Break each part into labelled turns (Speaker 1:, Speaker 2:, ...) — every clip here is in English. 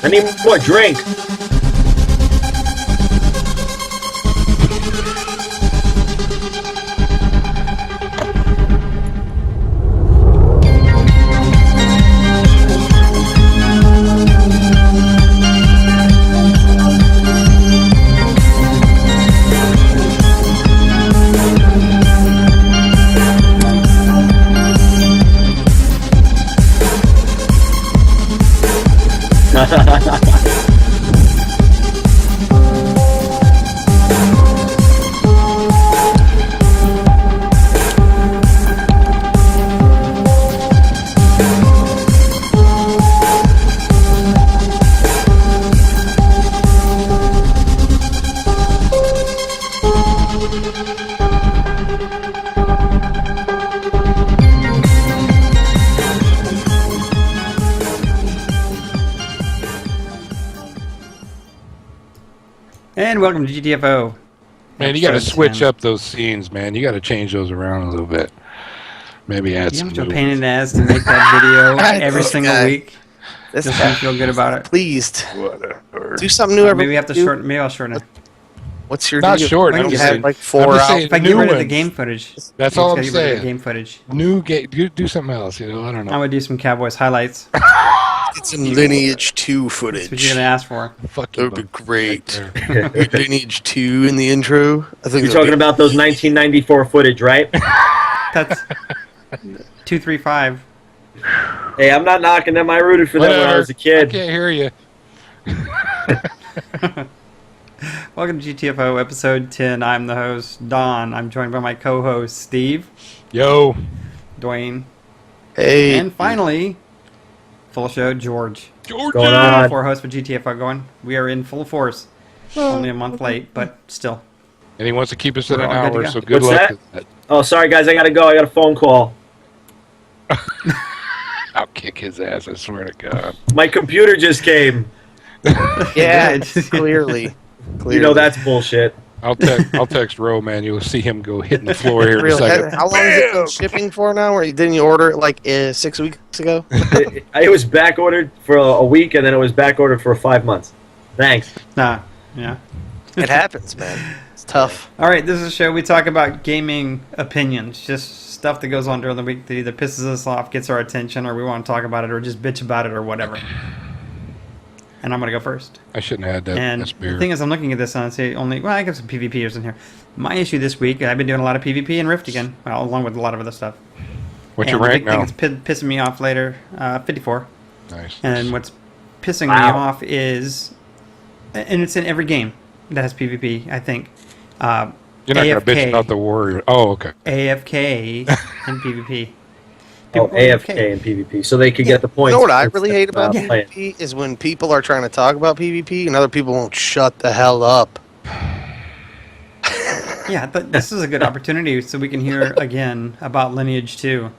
Speaker 1: I need more drink.
Speaker 2: And welcome to GTFO.
Speaker 3: Man, you got to
Speaker 2: Episode
Speaker 3: switch
Speaker 2: 10.
Speaker 3: up those scenes, man. You got to change those around a little bit. Maybe add
Speaker 2: You
Speaker 3: some
Speaker 2: know how much
Speaker 3: new
Speaker 2: a pain in the ass to make that video every
Speaker 4: This
Speaker 2: single
Speaker 4: guy.
Speaker 2: week?
Speaker 4: This
Speaker 2: Just
Speaker 4: guy
Speaker 2: to feel good about it.
Speaker 4: pleased.
Speaker 3: whatever.
Speaker 4: Do something new every
Speaker 2: Maybe we have to
Speaker 4: week.
Speaker 2: shorten. Maybe I'll shorten it.
Speaker 4: What's your
Speaker 3: Not
Speaker 4: deal?
Speaker 3: short,
Speaker 4: Why
Speaker 3: I'm
Speaker 4: don't you
Speaker 3: just
Speaker 4: have
Speaker 3: saying-
Speaker 4: like
Speaker 3: I'm
Speaker 4: 4
Speaker 3: just
Speaker 4: hours?
Speaker 3: saying-
Speaker 2: If I get
Speaker 3: New
Speaker 2: rid of the
Speaker 3: ones.
Speaker 2: game footage,
Speaker 3: That's
Speaker 2: I
Speaker 3: all
Speaker 2: just
Speaker 3: I'm
Speaker 2: gotta get rid of the
Speaker 3: saying.
Speaker 2: game footage.
Speaker 3: New game. Do something else. You know, I don't
Speaker 2: I
Speaker 3: know.
Speaker 2: would do some Cowboys highlights.
Speaker 4: Get some Lineage 2
Speaker 2: That's what
Speaker 4: footage.
Speaker 2: you're gonna ask for.
Speaker 3: Fuck
Speaker 4: That
Speaker 3: you.
Speaker 4: would be
Speaker 3: bud.
Speaker 4: great.
Speaker 3: Right there.
Speaker 4: Lineage 2 in the intro. I think
Speaker 1: You're talking about those 1994 footage, right?
Speaker 2: That's 235.
Speaker 1: Hey, I'm not knocking them. I rooted for them when I
Speaker 3: Whatever.
Speaker 1: was a
Speaker 3: I
Speaker 1: kid.
Speaker 3: can't hear you.
Speaker 2: Welcome to GTFO episode 10. I'm the host, Don. I'm joined by my co-host, Steve,
Speaker 3: Yo.
Speaker 2: Dwayne,
Speaker 4: Hey,
Speaker 2: and finally, full show, George.
Speaker 3: Georgia.
Speaker 1: Going on?
Speaker 2: Four hosts for GTFO going. We are in full force. Only a month late, but still.
Speaker 3: And he wants to keep us at
Speaker 2: We're
Speaker 3: an
Speaker 2: all good to
Speaker 3: hour,
Speaker 2: go.
Speaker 3: so good
Speaker 1: What's
Speaker 3: luck
Speaker 1: that?
Speaker 3: with that.
Speaker 1: Oh, sorry guys, I gotta go. I got a phone call.
Speaker 3: I'll kick his ass, I swear to God.
Speaker 1: My computer just came.
Speaker 4: yeah,
Speaker 2: Good.
Speaker 4: clearly.
Speaker 1: You know that's bullshit.
Speaker 3: I'll text Ro, man. You'll see him go hitting the floor here in a
Speaker 4: Really,
Speaker 3: second.
Speaker 4: how long has it been shipping for now? Or didn't you order it like 6 weeks ago?
Speaker 1: It was back ordered for a week, and then it was back ordered for 5 months. Thanks.
Speaker 2: Nah, yeah.
Speaker 4: It happens, man. It's tough.
Speaker 2: All right, this is a show we talk about gaming opinions, just stuff that goes on during the week that either pisses us off, gets our attention, or we want to talk about it, or just bitch about it, or whatever. And I'm going to go first.
Speaker 3: I shouldn't have had that.
Speaker 2: And
Speaker 3: That's beer.
Speaker 2: the thing is, I'm looking at this and I say only, well, I got some PvPers in here. My issue this week, I've been doing a lot of PvP and Rift again, well, along with a lot of other stuff.
Speaker 3: What's
Speaker 2: And
Speaker 3: your rank
Speaker 2: the big
Speaker 3: now?
Speaker 2: thing that's pissing me off later, 54.
Speaker 3: Nice.
Speaker 2: And what's pissing me
Speaker 1: Wow.
Speaker 2: off is, and it's in every game that has PvP, I think.
Speaker 3: You're not going to bitch
Speaker 2: AFK.
Speaker 3: about the warrior. Oh, okay.
Speaker 2: AFK and PvP.
Speaker 1: Oh,
Speaker 2: People
Speaker 1: AFK and PvP, so they could get the points.
Speaker 4: You know what I really hate about
Speaker 1: playing.
Speaker 4: PvP is when people are trying to talk about PvP and other people won't shut the hell up.
Speaker 2: Yeah, but this is a good opportunity so we can hear again about Lineage 2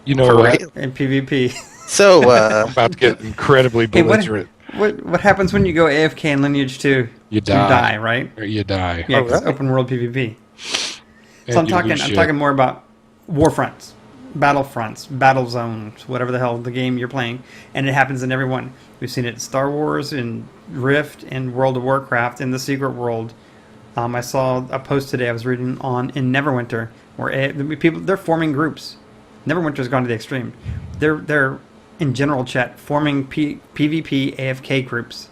Speaker 3: You know
Speaker 4: For
Speaker 3: what?
Speaker 4: real.
Speaker 2: and PvP.
Speaker 4: So,
Speaker 3: I'm about to get incredibly
Speaker 2: Hey,
Speaker 3: belligerent.
Speaker 2: what happens when you go AFK in Lineage 2?
Speaker 3: You
Speaker 2: You
Speaker 3: die.
Speaker 2: die, right?
Speaker 3: Or you die.
Speaker 2: Yeah, 'cause
Speaker 4: right.
Speaker 2: it's open world PvP.
Speaker 3: And
Speaker 2: So I'm
Speaker 3: you
Speaker 2: talking
Speaker 3: lose
Speaker 2: I'm
Speaker 3: shit.
Speaker 2: talking more about Warfronts, Battlefronts, Battle Zones, whatever the hell the game you're playing, and it happens in every one. We've seen it in Star Wars, in Rift, in World of Warcraft, in the Secret World. I saw a post today I was reading on in Neverwinter where they're forming groups. Neverwinter's gone to the extreme. They're in general chat forming PvP AFK groups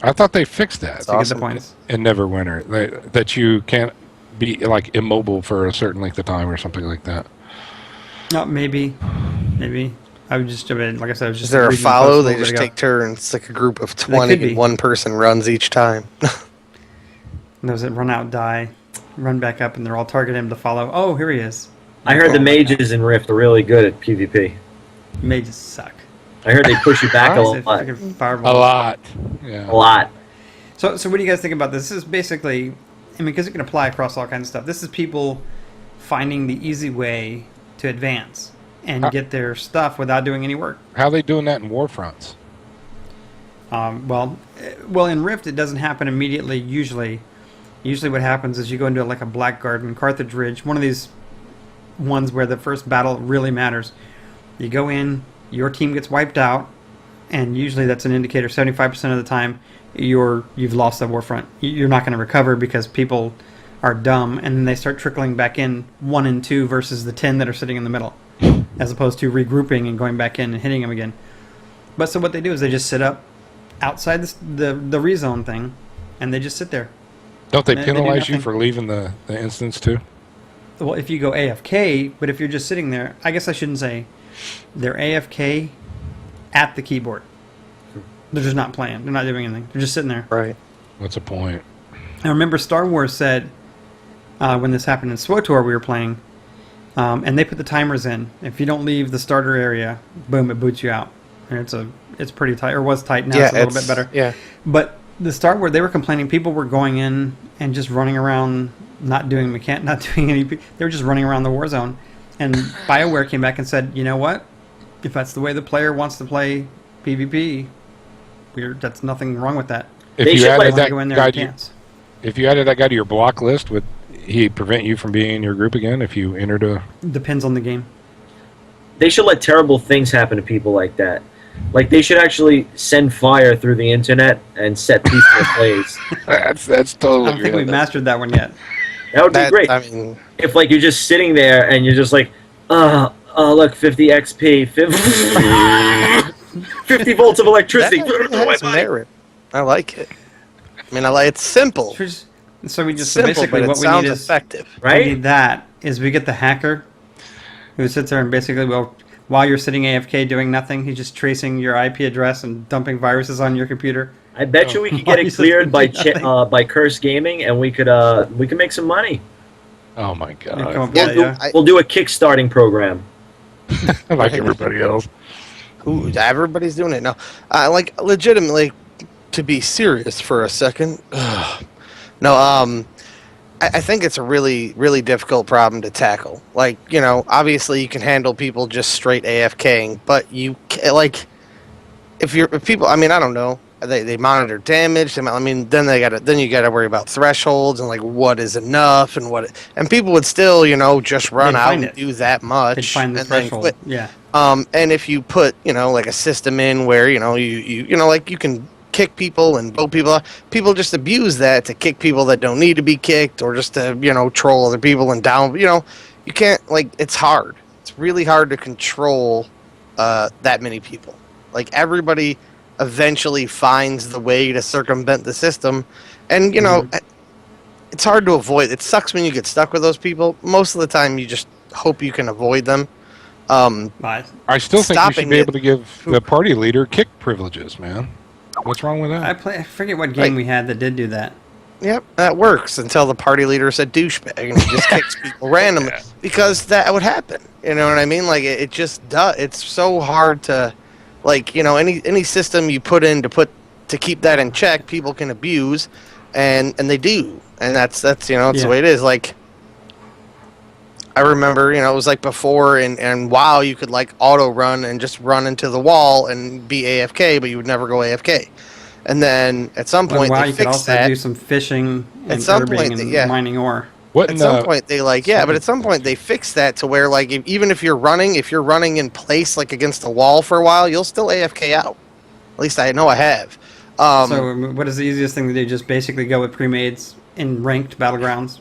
Speaker 3: I thought they fixed that
Speaker 2: to get
Speaker 4: Awesome.
Speaker 2: the points.
Speaker 3: in Neverwinter. That you can't be like immobile for a certain length of time or something like that.
Speaker 2: No, maybe. I would just, like I said, I was just
Speaker 4: is there a
Speaker 2: reading the
Speaker 4: follow?
Speaker 2: post
Speaker 4: They
Speaker 2: little bit
Speaker 4: just
Speaker 2: ago.
Speaker 4: take turns. It's like a group of
Speaker 2: could
Speaker 4: 20
Speaker 2: be.
Speaker 4: and one person runs each time.
Speaker 2: And those that run out die, run back up, and they're all targeting him to follow. Oh, here he is.
Speaker 1: I heard the mages in Rift are really good at PvP.
Speaker 2: Mages suck.
Speaker 1: I heard they push you back a
Speaker 2: It's a
Speaker 1: lot.
Speaker 2: freaking
Speaker 3: A
Speaker 2: fireball.
Speaker 3: lot. Yeah.
Speaker 1: A lot.
Speaker 2: So what do you guys think about this? This is basically, I mean, because it can apply across all kinds of stuff. This is people finding the easy way to advance and get their stuff without doing any work.
Speaker 3: How are they doing that in Warfronts?
Speaker 2: Well, in Rift, it doesn't happen immediately. Usually what happens is you go into like a Blackguard and Carthage Ridge, one of these ones where the first battle really matters. You go in, your team gets wiped out, and usually that's an indicator. 75% of the time, you've lost the war front. You're not going to recover because people are dumb, and then they start trickling back in 1 and 2 versus the 10 that are sitting in the middle, as opposed to regrouping and going back in and hitting them again. But so what they do is they just sit up outside the rezone thing, and they just sit there.
Speaker 3: Don't they
Speaker 2: They do
Speaker 3: penalize you
Speaker 2: nothing.
Speaker 3: for leaving the instance too?
Speaker 2: Well, if you go AFK, but if you're just sitting there, I guess I shouldn't say they're AFK at the keyboard. They're just not playing. They're not doing anything. They're just sitting there.
Speaker 4: Right.
Speaker 3: What's the point?
Speaker 2: I remember Star Wars said when this happened in SWTOR we were playing, and they put the timers in. If you don't leave the starter area, boom, it boots you out. And it's pretty tight, or was tight. Now it's a little bit better.
Speaker 4: Yeah.
Speaker 2: But the Star Wars, they were complaining. People were going in and just running around, not doing any. They were just running around the war zone. And BioWare came back and said, you know what? If that's the way the player wants to play PvP, that's nothing wrong with that.
Speaker 3: If
Speaker 1: They
Speaker 3: you
Speaker 1: should
Speaker 2: If
Speaker 1: let
Speaker 2: you
Speaker 3: added
Speaker 2: want to
Speaker 3: that
Speaker 2: go in there,
Speaker 3: guy
Speaker 2: you
Speaker 3: to your,
Speaker 2: can't.
Speaker 3: if you added that guy to your block list, would he prevent you from being in your group again if you entered a?
Speaker 2: Depends on the game.
Speaker 1: They should let terrible things happen to people like that. Like, they should actually send fire through the internet and set people ablaze.
Speaker 3: That's
Speaker 2: I
Speaker 3: totally
Speaker 2: don't think we mastered that one yet.
Speaker 1: That would be great.
Speaker 4: I mean,
Speaker 1: If, like, you're just sitting there and you're just like, look, 50 XP, 50 volts of electricity.
Speaker 4: that has merit. I like it. I mean, it's simple.
Speaker 2: So we just
Speaker 4: Simple,
Speaker 2: basically
Speaker 4: but it
Speaker 2: what we
Speaker 4: sounds
Speaker 2: need is
Speaker 4: effective.
Speaker 2: we
Speaker 1: Right?
Speaker 2: need that is we get the hacker who sits there and basically while you're sitting AFK doing nothing, he's just tracing your IP address and dumping viruses on your computer.
Speaker 1: I bet you we could
Speaker 2: Why
Speaker 1: get it
Speaker 2: is it
Speaker 1: cleared by
Speaker 2: nothing?
Speaker 1: by Curse Gaming, and we could make some money.
Speaker 3: Oh my
Speaker 2: And come
Speaker 3: god!
Speaker 2: up with
Speaker 4: Yeah,
Speaker 2: that, yeah.
Speaker 1: We'll do a kickstarting program.
Speaker 3: Like everybody else.
Speaker 4: Everybody's doing it now. Like, legitimately, to be serious for a second. No, I think it's a really, really difficult problem to tackle. Like, obviously you can handle people just straight AFKing, but if people, I mean, I don't know, they monitor damage. Then then you gotta worry about thresholds and like what is enough and people would still, just run
Speaker 2: They'd
Speaker 4: out
Speaker 2: find
Speaker 4: and
Speaker 2: it.
Speaker 4: do that much
Speaker 2: They'd find the
Speaker 4: and then
Speaker 2: threshold.
Speaker 4: quit.
Speaker 2: Yeah.
Speaker 4: And if you put, like a system in where, like you can kick people and vote people out, people just abuse that to kick people that don't need to be kicked or just to, troll other people and down, you can't, it's hard. It's really hard to control that many people. Like, everybody eventually finds the way to circumvent the system. And, it's hard to avoid. It sucks when you get stuck with those people. Most of the time, you just hope you can avoid them.
Speaker 2: But
Speaker 3: I still think we should
Speaker 4: Stopping
Speaker 3: be
Speaker 4: it-
Speaker 3: able to give the party leader kick privileges, man. What's wrong with that?
Speaker 2: I forget what game
Speaker 4: Like-
Speaker 2: we had that did do that.
Speaker 4: Yep, that works until the party leader is a douchebag and he just kicks people randomly because that would happen. You know what I mean? Like, it just does. It's so hard to, any system you put in to keep that in check, people can abuse, and they do, and that's it's
Speaker 2: Yeah.
Speaker 4: the way it is. Like, I remember, it was like before and WoW, you could like auto run and just run into the wall and be AFK, but you would never go AFK. And then at some
Speaker 2: But
Speaker 4: point
Speaker 2: wow,
Speaker 4: they
Speaker 2: you could
Speaker 4: fixed
Speaker 2: also
Speaker 4: that.
Speaker 2: do some fishing and
Speaker 4: some
Speaker 2: herbing
Speaker 4: point,
Speaker 2: and
Speaker 4: yeah.
Speaker 2: mining ore.
Speaker 3: What
Speaker 4: At
Speaker 3: in
Speaker 4: some
Speaker 3: the,
Speaker 4: point they but at some point they fixed that to where even if you're running in place like against a wall for a while, you'll still AFK out. At least I know I have.
Speaker 2: So what is the easiest thing to do? Just basically go with pre-mades in ranked battlegrounds?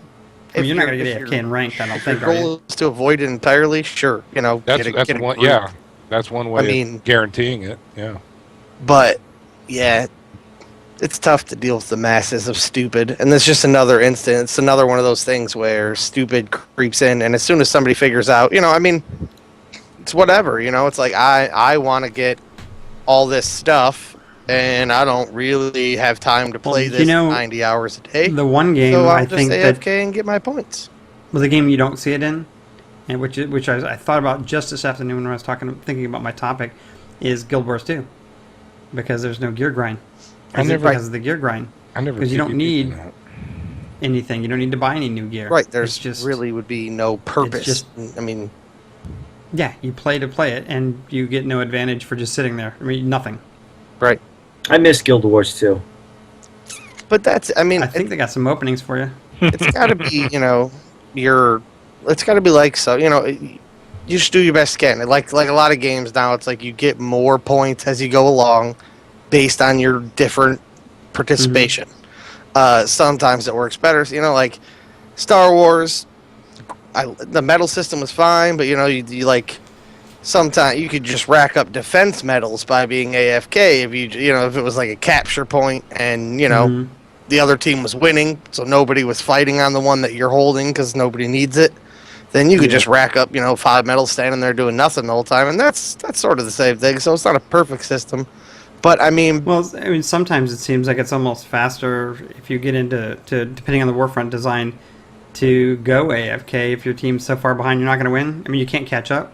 Speaker 2: I mean,
Speaker 4: If
Speaker 2: you're not
Speaker 4: you're-
Speaker 2: going to
Speaker 4: if
Speaker 2: get AFK
Speaker 4: you're-
Speaker 2: in ranked, I don't
Speaker 4: if your
Speaker 2: think, are you?
Speaker 4: goal is to avoid it entirely, sure.
Speaker 3: that's
Speaker 4: get a
Speaker 3: one.
Speaker 4: group.
Speaker 3: Yeah, that's one way
Speaker 4: mean-
Speaker 3: of guaranteeing it. Yeah.
Speaker 4: But yeah, it's tough to deal with the masses of stupid, and that's just another instance, another one of those things where stupid creeps in, and as soon as somebody figures out, it's whatever. It's like I want to get all this stuff, and I don't really have time to play
Speaker 2: Well,
Speaker 4: this 90 hours a day.
Speaker 2: The one game
Speaker 4: So I'll
Speaker 2: I
Speaker 4: just
Speaker 2: think that
Speaker 4: AFK and get my points.
Speaker 2: well, the game you don't see it in, and which I thought about just this afternoon when I was thinking about my topic, is Guild Wars 2, because there's no gear grind. Because of the gear grind.
Speaker 3: I never.
Speaker 2: 'Cause you don't
Speaker 3: PvP'd
Speaker 2: need-
Speaker 3: in that.
Speaker 2: Anything, you don't need to buy any new gear.
Speaker 4: Right, there's
Speaker 2: It's just
Speaker 4: really would be no purpose.
Speaker 2: just- yeah, you play to play it, and you get no advantage for just sitting there. I mean, nothing.
Speaker 4: right.
Speaker 1: I miss Guild Wars too.
Speaker 4: But that's,
Speaker 2: I think they got some openings for you.
Speaker 4: it's got to be, your it's got to be like so. You just do your best getting it. Like a lot of games now, it's like you get more points as you go along, based on your different participation. Sometimes it works better. So, like Star Wars, the medal system was fine, but you like sometimes you could just rack up defense medals by being AFK if it was like a capture point and the other team was winning, so nobody was fighting on the one that you're holding because nobody needs it. Then you could just rack up 5 medals standing there doing nothing the whole time, and that's sort of the same thing. So it's not a perfect system, but
Speaker 2: well, sometimes it seems like it's almost faster if you get into depending on the Warfront design to go AFK if your team's so far behind you're not going to win. I mean, you can't catch up.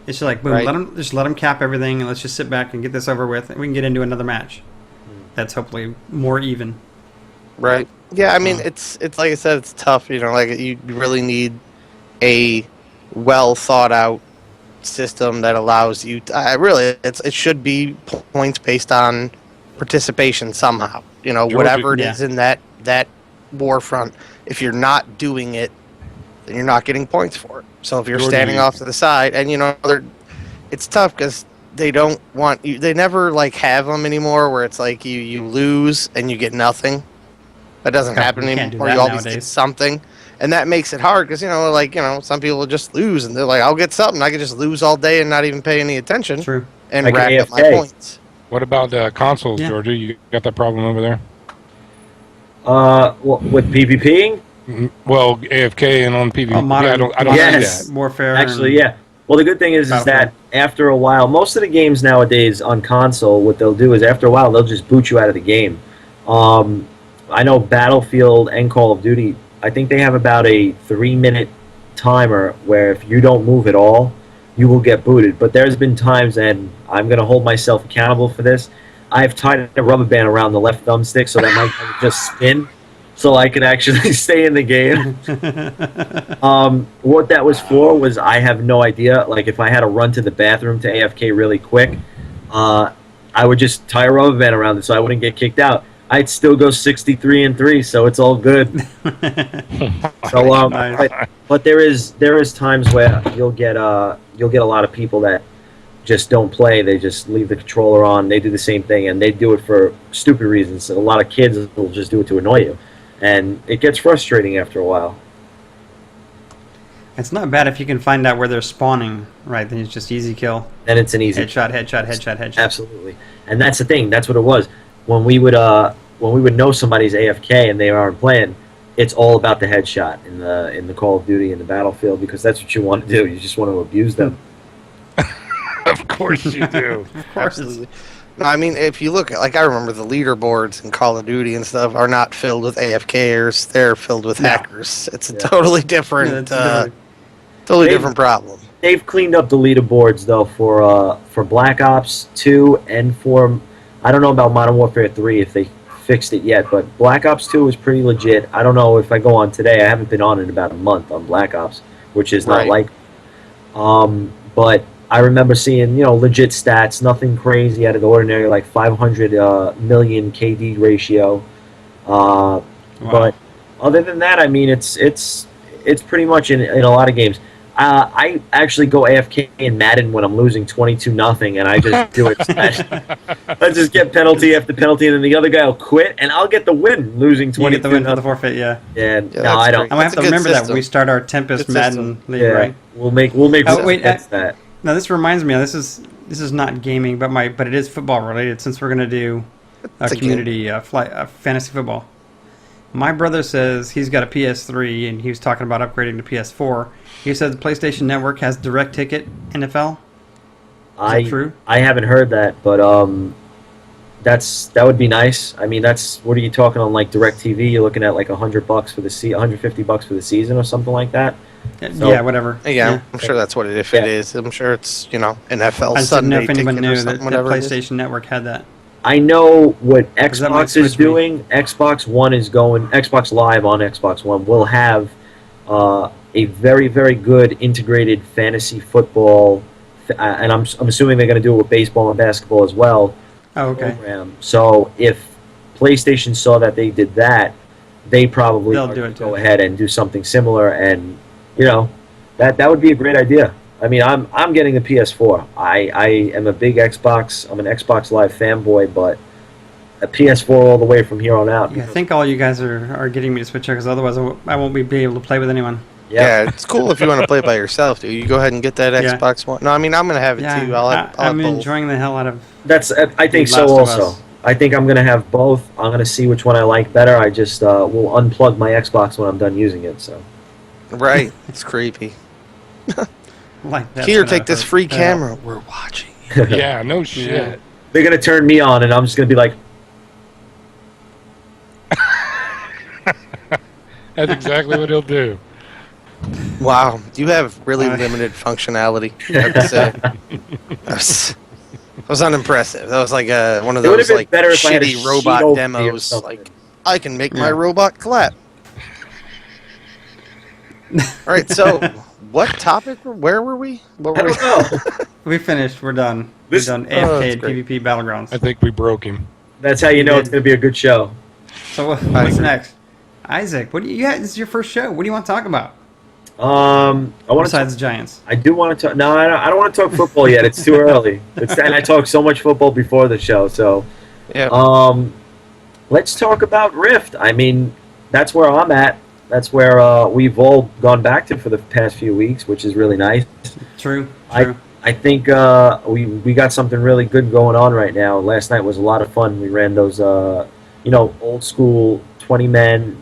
Speaker 2: It's just like boom,
Speaker 4: Right.
Speaker 2: let them cap everything, and let's just sit back and get this over with, and we can get into another match. That's hopefully more even.
Speaker 4: Right. Yeah, I mean, it's like I said, it's tough. Like you really need a well thought out system that allows you. It should be points based on participation somehow. Whatever it is in that Warfront. If you're not doing it, then you're not getting points for it. So if you're standing off to the side, and it's tough because they don't want you. They never have them anymore, where it's like you lose and you get nothing. That doesn't happen
Speaker 2: You can't do
Speaker 4: anymore.
Speaker 2: that
Speaker 4: You always
Speaker 2: nowadays.
Speaker 4: get something, and that makes it hard because some people just lose and they're like, I'll get something. I could just lose all day and not even pay any attention
Speaker 2: True.
Speaker 4: and
Speaker 1: Like
Speaker 4: rack up my
Speaker 1: AFK.
Speaker 4: points.
Speaker 3: What about consoles,
Speaker 2: Yeah.
Speaker 3: Georgia? You got that problem over there?
Speaker 1: With PvPing?
Speaker 3: Well, AFK and on PvP.
Speaker 2: Modern,
Speaker 3: I don't
Speaker 1: Yes.
Speaker 3: see that.
Speaker 2: Warfare.
Speaker 1: Actually, yeah. Well, the good thing is that
Speaker 2: Battlefield.
Speaker 1: after a while, most of the games nowadays on console, what they'll do is after a while they'll just boot you out of the game. I know Battlefield and Call of Duty, I think they have about a 3-minute timer where if you don't move at all, you will get booted. But there's been times, and I'm going to hold myself accountable for this, I've tied a rubber band around the left thumbstick so that my thumb just spin so I could actually stay in the game. What that was for was I have no idea. Like if I had to run to the bathroom to AFK really quick, I would just tie a rubber band around it so I wouldn't get kicked out. I'd still go 63-3, so it's all good. So,
Speaker 2: Nice.
Speaker 1: but there is times where you'll get a lot of people that just don't play. They just leave the controller on. They do the same thing, and they do it for stupid reasons. A lot of kids will just do it to annoy you, and it gets frustrating after a while.
Speaker 2: It's not bad if you can find out where they're spawning, right? Then it's just easy kill.
Speaker 1: And it's an easy
Speaker 2: Headshot, headshot, headshot, headshot.
Speaker 1: Absolutely, and that's the thing. That's what it was. When we would know somebody's AFK and they aren't playing, it's all about the headshot in the Call of Duty and the Battlefield because that's what you want to do. You just want to abuse them.
Speaker 3: Of course you do.
Speaker 2: Of course.
Speaker 4: Absolutely. No, I mean, if you look at, I remember the leaderboards in Call of Duty and stuff are not filled with AFKers. They're filled with
Speaker 2: No.
Speaker 4: hackers. It's a
Speaker 1: Yeah.
Speaker 4: totally different,
Speaker 1: They-
Speaker 4: different problem.
Speaker 1: They've cleaned up the leaderboards though for Black Ops 2 and for I don't know about Modern Warfare 3 if they fixed it yet, but Black Ops 2 is pretty legit. I don't know if I go on today. I haven't been on in about a month on Black Ops, which is not
Speaker 4: Right.
Speaker 1: but I remember seeing legit stats, nothing crazy out of the ordinary, like 500 million KD ratio. But other than that, I mean, it's pretty much in a lot of games. I actually go AFK in Madden when I'm losing 22-0, and I just do it. I just get penalty after penalty, and then the other guy will quit, and I'll get the win, losing
Speaker 2: You
Speaker 1: 22.
Speaker 2: get the win for the forfeit, yeah.
Speaker 1: And
Speaker 4: Yeah,
Speaker 1: no, I
Speaker 4: that's
Speaker 1: don't.
Speaker 4: great.
Speaker 2: I might have
Speaker 4: That's
Speaker 2: to
Speaker 4: a good
Speaker 2: remember that
Speaker 4: system.
Speaker 2: when we start our Tempest
Speaker 4: Good
Speaker 2: Madden
Speaker 4: system.
Speaker 2: league,
Speaker 1: Yeah,
Speaker 2: right?
Speaker 1: we'll make
Speaker 2: Oh, wait,
Speaker 1: against that.
Speaker 2: Now this reminds me. This is not gaming, but it is football related. Since we're gonna do a
Speaker 4: It's a
Speaker 2: community fantasy football, my brother says he's got a PS3 and he was talking about upgrading to PS4. He said the PlayStation Network has direct ticket NFL. Is that true?
Speaker 1: I haven't heard that, but that would be nice. I mean, what are you talking on like DirecTV? You're looking at like $100 for the $150 for the season or something like that. So-
Speaker 2: Yeah, whatever.
Speaker 4: Yeah, I'm sure that's what it is. If
Speaker 1: Yeah.
Speaker 4: it is, I'm sure it's NFL
Speaker 2: I just didn't know
Speaker 4: Sunday
Speaker 2: if anyone
Speaker 4: ticket or
Speaker 2: knew that
Speaker 4: something,
Speaker 2: the
Speaker 4: whatever it is.
Speaker 2: PlayStation Network had that.
Speaker 1: I know what
Speaker 2: that might
Speaker 1: Xbox is
Speaker 2: switch me.
Speaker 1: doing. Xbox One is going. Xbox Live on Xbox One will have a very, very good integrated fantasy football, and I'm assuming they're going to do it with baseball and basketball as well.
Speaker 2: Oh, okay.
Speaker 1: Program. So if PlayStation saw that they did that, they probably
Speaker 2: They'll
Speaker 1: are
Speaker 2: do
Speaker 1: gonna
Speaker 2: it
Speaker 1: go
Speaker 2: too.
Speaker 1: ahead and do something similar, and That would be a great idea. I mean, I'm getting the PS4. I am a big Xbox. I'm an Xbox Live fanboy, but a PS4 all the way from here on out.
Speaker 2: Yeah, I think all you guys are getting me to switch because otherwise I won't be able to play with anyone.
Speaker 4: Yeah, it's cool if you want to play it by yourself, dude. You go ahead and get that
Speaker 2: Yeah.
Speaker 4: Xbox One. No, I mean I'm gonna have it
Speaker 2: Yeah,
Speaker 4: too. I'll have
Speaker 2: I'm
Speaker 4: both.
Speaker 2: enjoying the hell out of.
Speaker 1: That's. I think so.
Speaker 2: Last of
Speaker 1: Also,
Speaker 2: Us.
Speaker 1: I think I'm gonna have both. I'm gonna see which one I like better. I just will unplug my Xbox when I'm done using it. So.
Speaker 4: Right, it's creepy.
Speaker 2: Like that's
Speaker 4: Here,
Speaker 2: gonna
Speaker 4: take this
Speaker 2: hurt.
Speaker 4: free
Speaker 2: Yeah.
Speaker 4: camera. We're watching.
Speaker 3: Yeah, no shit.
Speaker 1: They're gonna turn me on, and I'm just gonna be like,
Speaker 3: That's exactly what he'll do.
Speaker 4: Wow, you have really
Speaker 2: Uh,
Speaker 4: limited functionality. I have to say. That was unimpressive. That was like one of
Speaker 1: It would've
Speaker 4: those
Speaker 1: been
Speaker 4: like
Speaker 1: better if I had a
Speaker 4: shitty
Speaker 1: sheet
Speaker 4: robot
Speaker 1: over me or
Speaker 4: demos.
Speaker 1: something.
Speaker 4: Like I can make my
Speaker 2: Yeah.
Speaker 4: robot clap. All right, so what topic? Where were we? What
Speaker 1: I
Speaker 4: were we?
Speaker 1: don't know.
Speaker 2: We finished. We're done.
Speaker 1: This-
Speaker 2: We're done.
Speaker 4: oh,
Speaker 2: AFK
Speaker 4: that's
Speaker 2: at
Speaker 4: great.
Speaker 2: PvP Battlegrounds.
Speaker 3: I think we broke him.
Speaker 1: That's how you know it's gonna be a good show.
Speaker 2: So what's
Speaker 4: agree.
Speaker 2: next? Isaac, what do you? Yeah, this is your first show. What do you want to talk about
Speaker 1: I want to.
Speaker 2: besides the Giants?
Speaker 1: I do want to talk. No, I don't want to talk football yet. It's too early. And I talk so much football before the show. So,
Speaker 4: Yeah.
Speaker 1: let's talk about Rift. I mean, that's where I'm at. That's where we've all gone back to for the past few weeks, which is really nice.
Speaker 2: True.
Speaker 1: I-
Speaker 2: True.
Speaker 1: I think we got something really good going on right now. Last night was a lot of fun. We ran those old school 20-man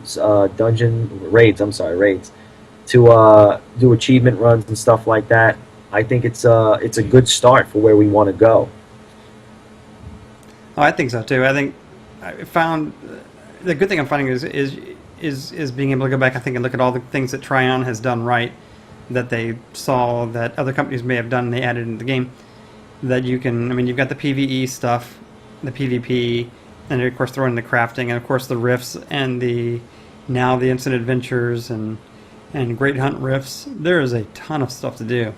Speaker 1: dungeon raids. I'm sorry, raids to do achievement runs and stuff like that. I think it's a good start for where we want to go.
Speaker 2: Oh, I think so too. I think I found the good thing I'm finding is being able to go back, I think, and look at all the things that Tryon has done right, that they saw that other companies may have done, and they added into the game. That you can, I mean, you've got the PVE stuff, the PvP, and of course throw in the crafting, and of course the rifts, and the instant adventures and Great Hunt rifts. There is a ton of stuff to do.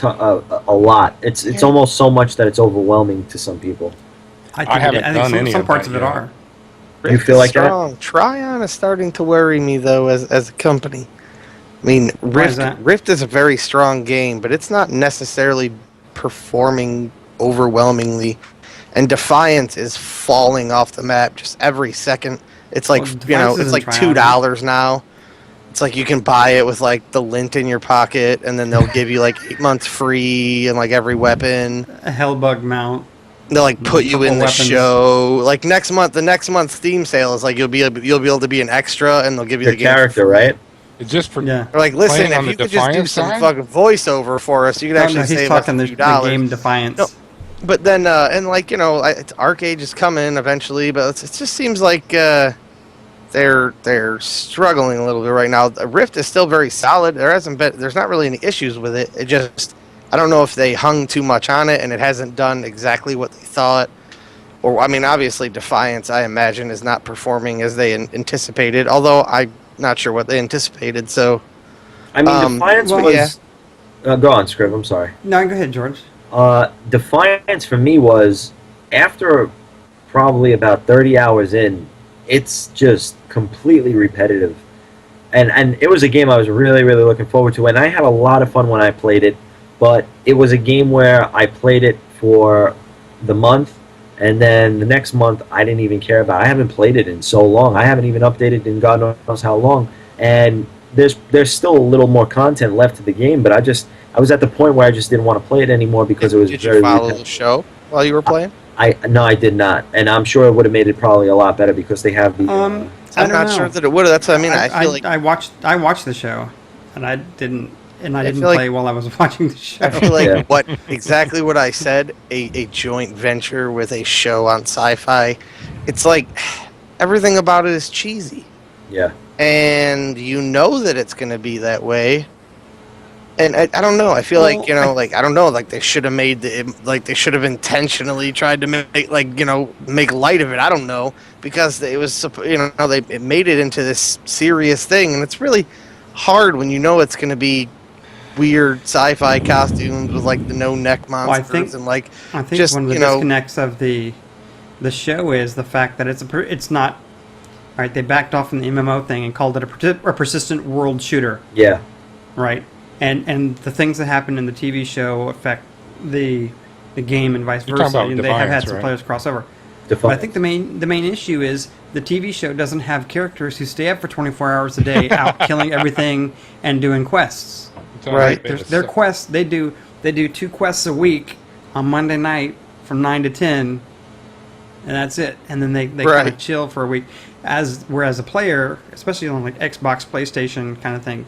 Speaker 1: A lot. It's almost so much that it's overwhelming to some people.
Speaker 3: I haven't done any
Speaker 2: some
Speaker 3: of
Speaker 2: parts
Speaker 3: that
Speaker 2: of it
Speaker 3: yet.
Speaker 2: are.
Speaker 1: You feel like that?
Speaker 4: strong. Tryon is starting to worry me though as a company. I mean,
Speaker 2: Why is that?
Speaker 4: Rift is a very strong game, but it's not necessarily performing overwhelmingly. And Defiance is falling off the map just every second. It's like
Speaker 2: Well, Defiance
Speaker 4: it's
Speaker 2: isn't
Speaker 4: like
Speaker 2: Tryon,
Speaker 4: $2 now. It's like you can buy it with like the lint in your pocket, and then they'll give you like 8 months free and like every weapon.
Speaker 2: A Hellbug mount.
Speaker 4: They'll like put you
Speaker 2: Couple
Speaker 4: in the
Speaker 2: weapons.
Speaker 4: show. Like next month, the next month's Steam sale is like you'll be able to be an extra, and they'll give you
Speaker 1: Your
Speaker 4: the game for
Speaker 1: character,
Speaker 4: free.
Speaker 1: right?
Speaker 3: It's just for
Speaker 2: Yeah.
Speaker 4: They're like, listen,
Speaker 3: Playing on
Speaker 4: if
Speaker 3: the
Speaker 4: you could just do
Speaker 3: Defiance
Speaker 4: some
Speaker 3: side?
Speaker 4: fucking voiceover for us, you could
Speaker 2: Oh,
Speaker 4: actually
Speaker 2: no, he's
Speaker 4: save us
Speaker 2: talking
Speaker 4: a
Speaker 2: the
Speaker 4: few dollars.
Speaker 2: game Defiance.
Speaker 4: No. But then, and like it's Arcade is coming eventually, but it just seems like they're struggling a little bit right now. The Rift is still very solid. There's not really any issues with it. It just I don't know if they hung too much on it and it hasn't done exactly what they thought. Or I mean, obviously Defiance, I imagine, is not performing as they anticipated. Although I'm not sure what they anticipated. So
Speaker 1: I mean, Defiance
Speaker 2: well,
Speaker 1: was. Go on, Scrib. I'm sorry.
Speaker 2: No, go ahead, George.
Speaker 1: Defiance for me was after probably about 30 hours in, it's just completely repetitive. And it was a game I was really, really looking forward to, and I had a lot of fun when I played it, but it was a game where I played it for the month, and then the next month I didn't even care about it. I haven't played it in so long. I haven't even updated in God knows how long, and there's still a little more content left to the game, but I was at the point where I just didn't want to play it anymore because it was
Speaker 4: did
Speaker 1: very
Speaker 4: you follow
Speaker 1: repetitive.
Speaker 4: the show while you were playing?
Speaker 1: No, I did not, and I'm sure it would have made it probably a lot better because they have the.
Speaker 2: I
Speaker 4: I'm
Speaker 2: don't
Speaker 4: not
Speaker 2: know.
Speaker 4: sure that it would have. That's what I mean. I feel like
Speaker 2: I watched the show, and I didn't
Speaker 4: feel
Speaker 2: play
Speaker 4: like-
Speaker 2: while I was watching the show.
Speaker 4: I feel like
Speaker 1: Yeah.
Speaker 4: exactly what I said, a joint venture with a show on sci-fi. It's like everything about it is cheesy.
Speaker 1: Yeah.
Speaker 4: And you know that it's going to be that way. And I don't know. I feel like, I don't know, like they should have they should have intentionally tried to make light of it. I don't know, because it was, it made it into this serious thing, and it's really hard when you know it's going to be weird sci-fi costumes with like the no neck monsters
Speaker 2: think-
Speaker 4: and like
Speaker 2: I think
Speaker 4: just,
Speaker 2: one of the
Speaker 4: you know-
Speaker 2: disconnects of the show is the fact that it's not. All right, they backed off from the MMO thing and called it a persistent world shooter.
Speaker 1: Yeah.
Speaker 2: Right. and the things that happen in the TV show affect the game and vice
Speaker 3: You're talking
Speaker 2: versa.
Speaker 3: about
Speaker 2: And they have had
Speaker 3: Defiance,
Speaker 2: some
Speaker 3: right?
Speaker 2: players cross over. But I
Speaker 1: Defiance.
Speaker 2: think the main issue is the TV show doesn't have characters who stay up for 24 hours a day out killing everything and doing quests.
Speaker 3: It's all
Speaker 4: Right.
Speaker 2: Their quests, they do 2 quests a week on Monday night from 9 to 10, and that's it. And then they kind
Speaker 4: Right.
Speaker 2: of chill for a week. Whereas a player, especially on like Xbox, PlayStation kind of thing,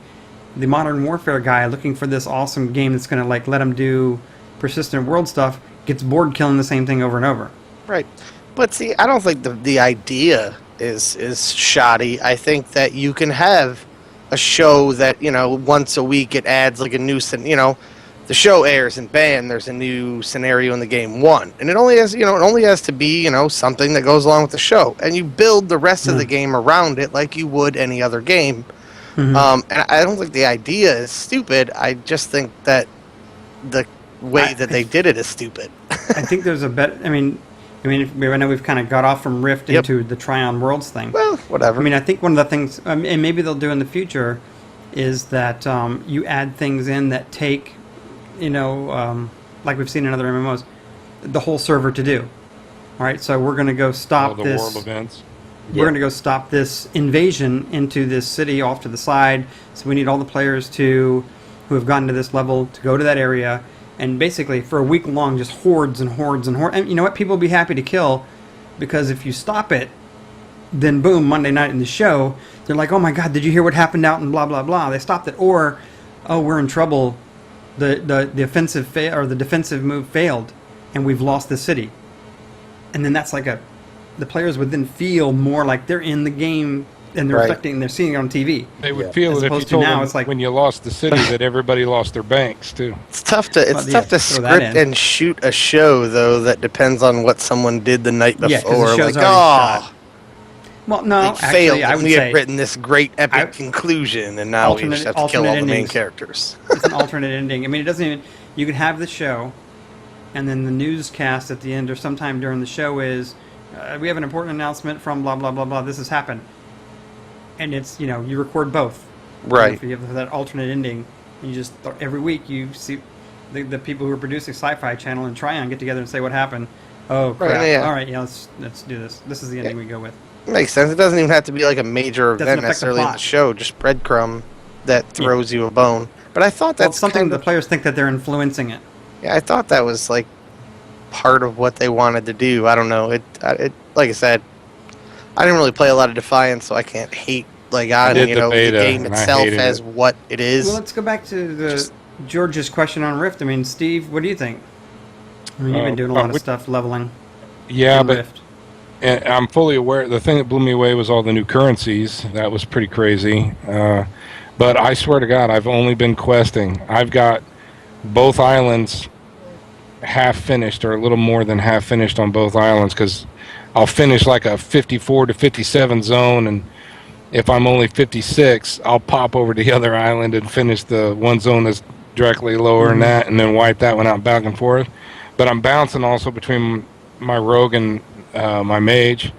Speaker 2: the Modern Warfare guy looking for this awesome game that's going to like let him do persistent world stuff gets bored killing the same thing over and over.
Speaker 4: Right. But see, I don't think the idea is shoddy. I think that you can have a show that, once a week it adds like a new, the show airs and bam, there's a new scenario in the game 1. And it only has to be, something that goes along with the show. And you build the rest of the game around it like you would any other game. And I don't think the idea is stupid. I just think that the way that they did it is stupid.
Speaker 2: I think there's a better. I know we've kind of got off from Rift
Speaker 4: Yep.
Speaker 2: into the Tryon Worlds thing.
Speaker 4: Well, whatever.
Speaker 2: I mean, I think one of the things, and maybe they'll do in the future, is that you add things in that take, like we've seen in other MMOs, the whole server to do. All right, so we're going to go
Speaker 3: all
Speaker 2: stop
Speaker 3: the
Speaker 2: this.
Speaker 3: world events.
Speaker 2: We're going to go stop this invasion into this city off to the side. So we need all the players who have gotten to this level to go to that area. And basically, for a week long, just hordes and hordes and hordes. And you know what? People will be happy to kill, because if you stop it, then boom, Monday night in the show, they're like, oh my God, did you hear what happened out in blah, blah, blah? They stopped it. Or, oh, we're in trouble. The offensive or the defensive move failed, and we've lost the city. And then that's like the players would then feel more like they're in the game and they're
Speaker 4: Right.
Speaker 2: affecting, they're seeing it on TV.
Speaker 3: They would
Speaker 1: Yeah.
Speaker 3: feel
Speaker 2: As
Speaker 3: that if you
Speaker 2: opposed to
Speaker 3: told
Speaker 2: now,
Speaker 3: them
Speaker 2: it's like-
Speaker 3: when you lost the city that everybody lost their banks too.
Speaker 4: It's tough to
Speaker 2: Well, yeah,
Speaker 4: tough to
Speaker 2: throw that
Speaker 4: script
Speaker 2: in.
Speaker 4: and shoot a show though that depends on what someone did the night
Speaker 2: Yeah, 'cause the
Speaker 4: before.
Speaker 2: show's
Speaker 4: Like,
Speaker 2: already shot. Well, no,
Speaker 4: they
Speaker 2: actually,
Speaker 4: failed.
Speaker 2: I
Speaker 4: And
Speaker 2: would
Speaker 4: we
Speaker 2: say
Speaker 4: had written this great epic
Speaker 2: I-
Speaker 4: conclusion, and now we just have to kill all the main
Speaker 2: endings.
Speaker 4: characters.
Speaker 2: It's an alternate ending. I mean, it doesn't even. You could have the show, and then the newscast at the end or sometime during the show is, we have an important announcement from blah blah blah blah. This has happened, and it's you record both.
Speaker 4: Right.
Speaker 2: If you have that alternate ending, you just every week you see the people who are producing Sci-Fi Channel and Tryon get together and say what happened. Oh crap!
Speaker 4: Right, yeah.
Speaker 2: All right, yeah, let's do this. This is the ending we go with.
Speaker 4: Makes sense. It doesn't even have to be like a major
Speaker 2: Doesn't
Speaker 4: event
Speaker 2: affect the
Speaker 4: necessarily in the
Speaker 2: plot.
Speaker 4: show. Just breadcrumb that throws you a bone. But I thought
Speaker 2: Well,
Speaker 4: that's
Speaker 2: it's something
Speaker 4: kind
Speaker 2: the
Speaker 4: of,
Speaker 2: players think that they're influencing it.
Speaker 4: yeah, I thought that was like part of what they wanted to do. I don't know. It like I said, I didn't really play a lot of Defiance, so I can't hate like on
Speaker 3: did
Speaker 4: the
Speaker 3: the beta,
Speaker 4: game
Speaker 3: and I
Speaker 4: itself
Speaker 3: hated
Speaker 4: as
Speaker 3: it.
Speaker 4: what it is.
Speaker 2: Well, let's go back to the
Speaker 4: Just-
Speaker 2: George's question on Rift. I mean, Steve, what do you think? I mean, you've been doing a lot of
Speaker 3: with-
Speaker 2: stuff leveling
Speaker 3: Yeah,
Speaker 2: in
Speaker 3: but
Speaker 2: Rift.
Speaker 3: and I'm fully aware. The thing that blew me away was all the new currencies. That was pretty crazy. But I swear to God, I've only been questing. I've got both islands half finished, or a little more than half finished on both islands, because I'll finish like a 54 to 57 zone, and if I'm only 56, I'll pop over to the other island and finish the one zone that's directly lower than that, and then wipe that one out back and forth. But I'm bouncing also between my rogue and my mage.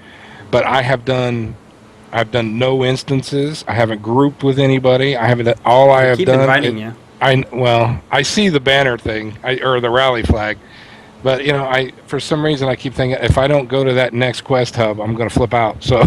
Speaker 3: But I've done no instances. I haven't grouped with anybody. I haven't. All I have
Speaker 2: Keep
Speaker 3: done.
Speaker 2: inviting you.
Speaker 3: I see the banner thing, or the rally flag, but for some reason I keep thinking if I don't go to that next quest hub, I'm going to flip out. So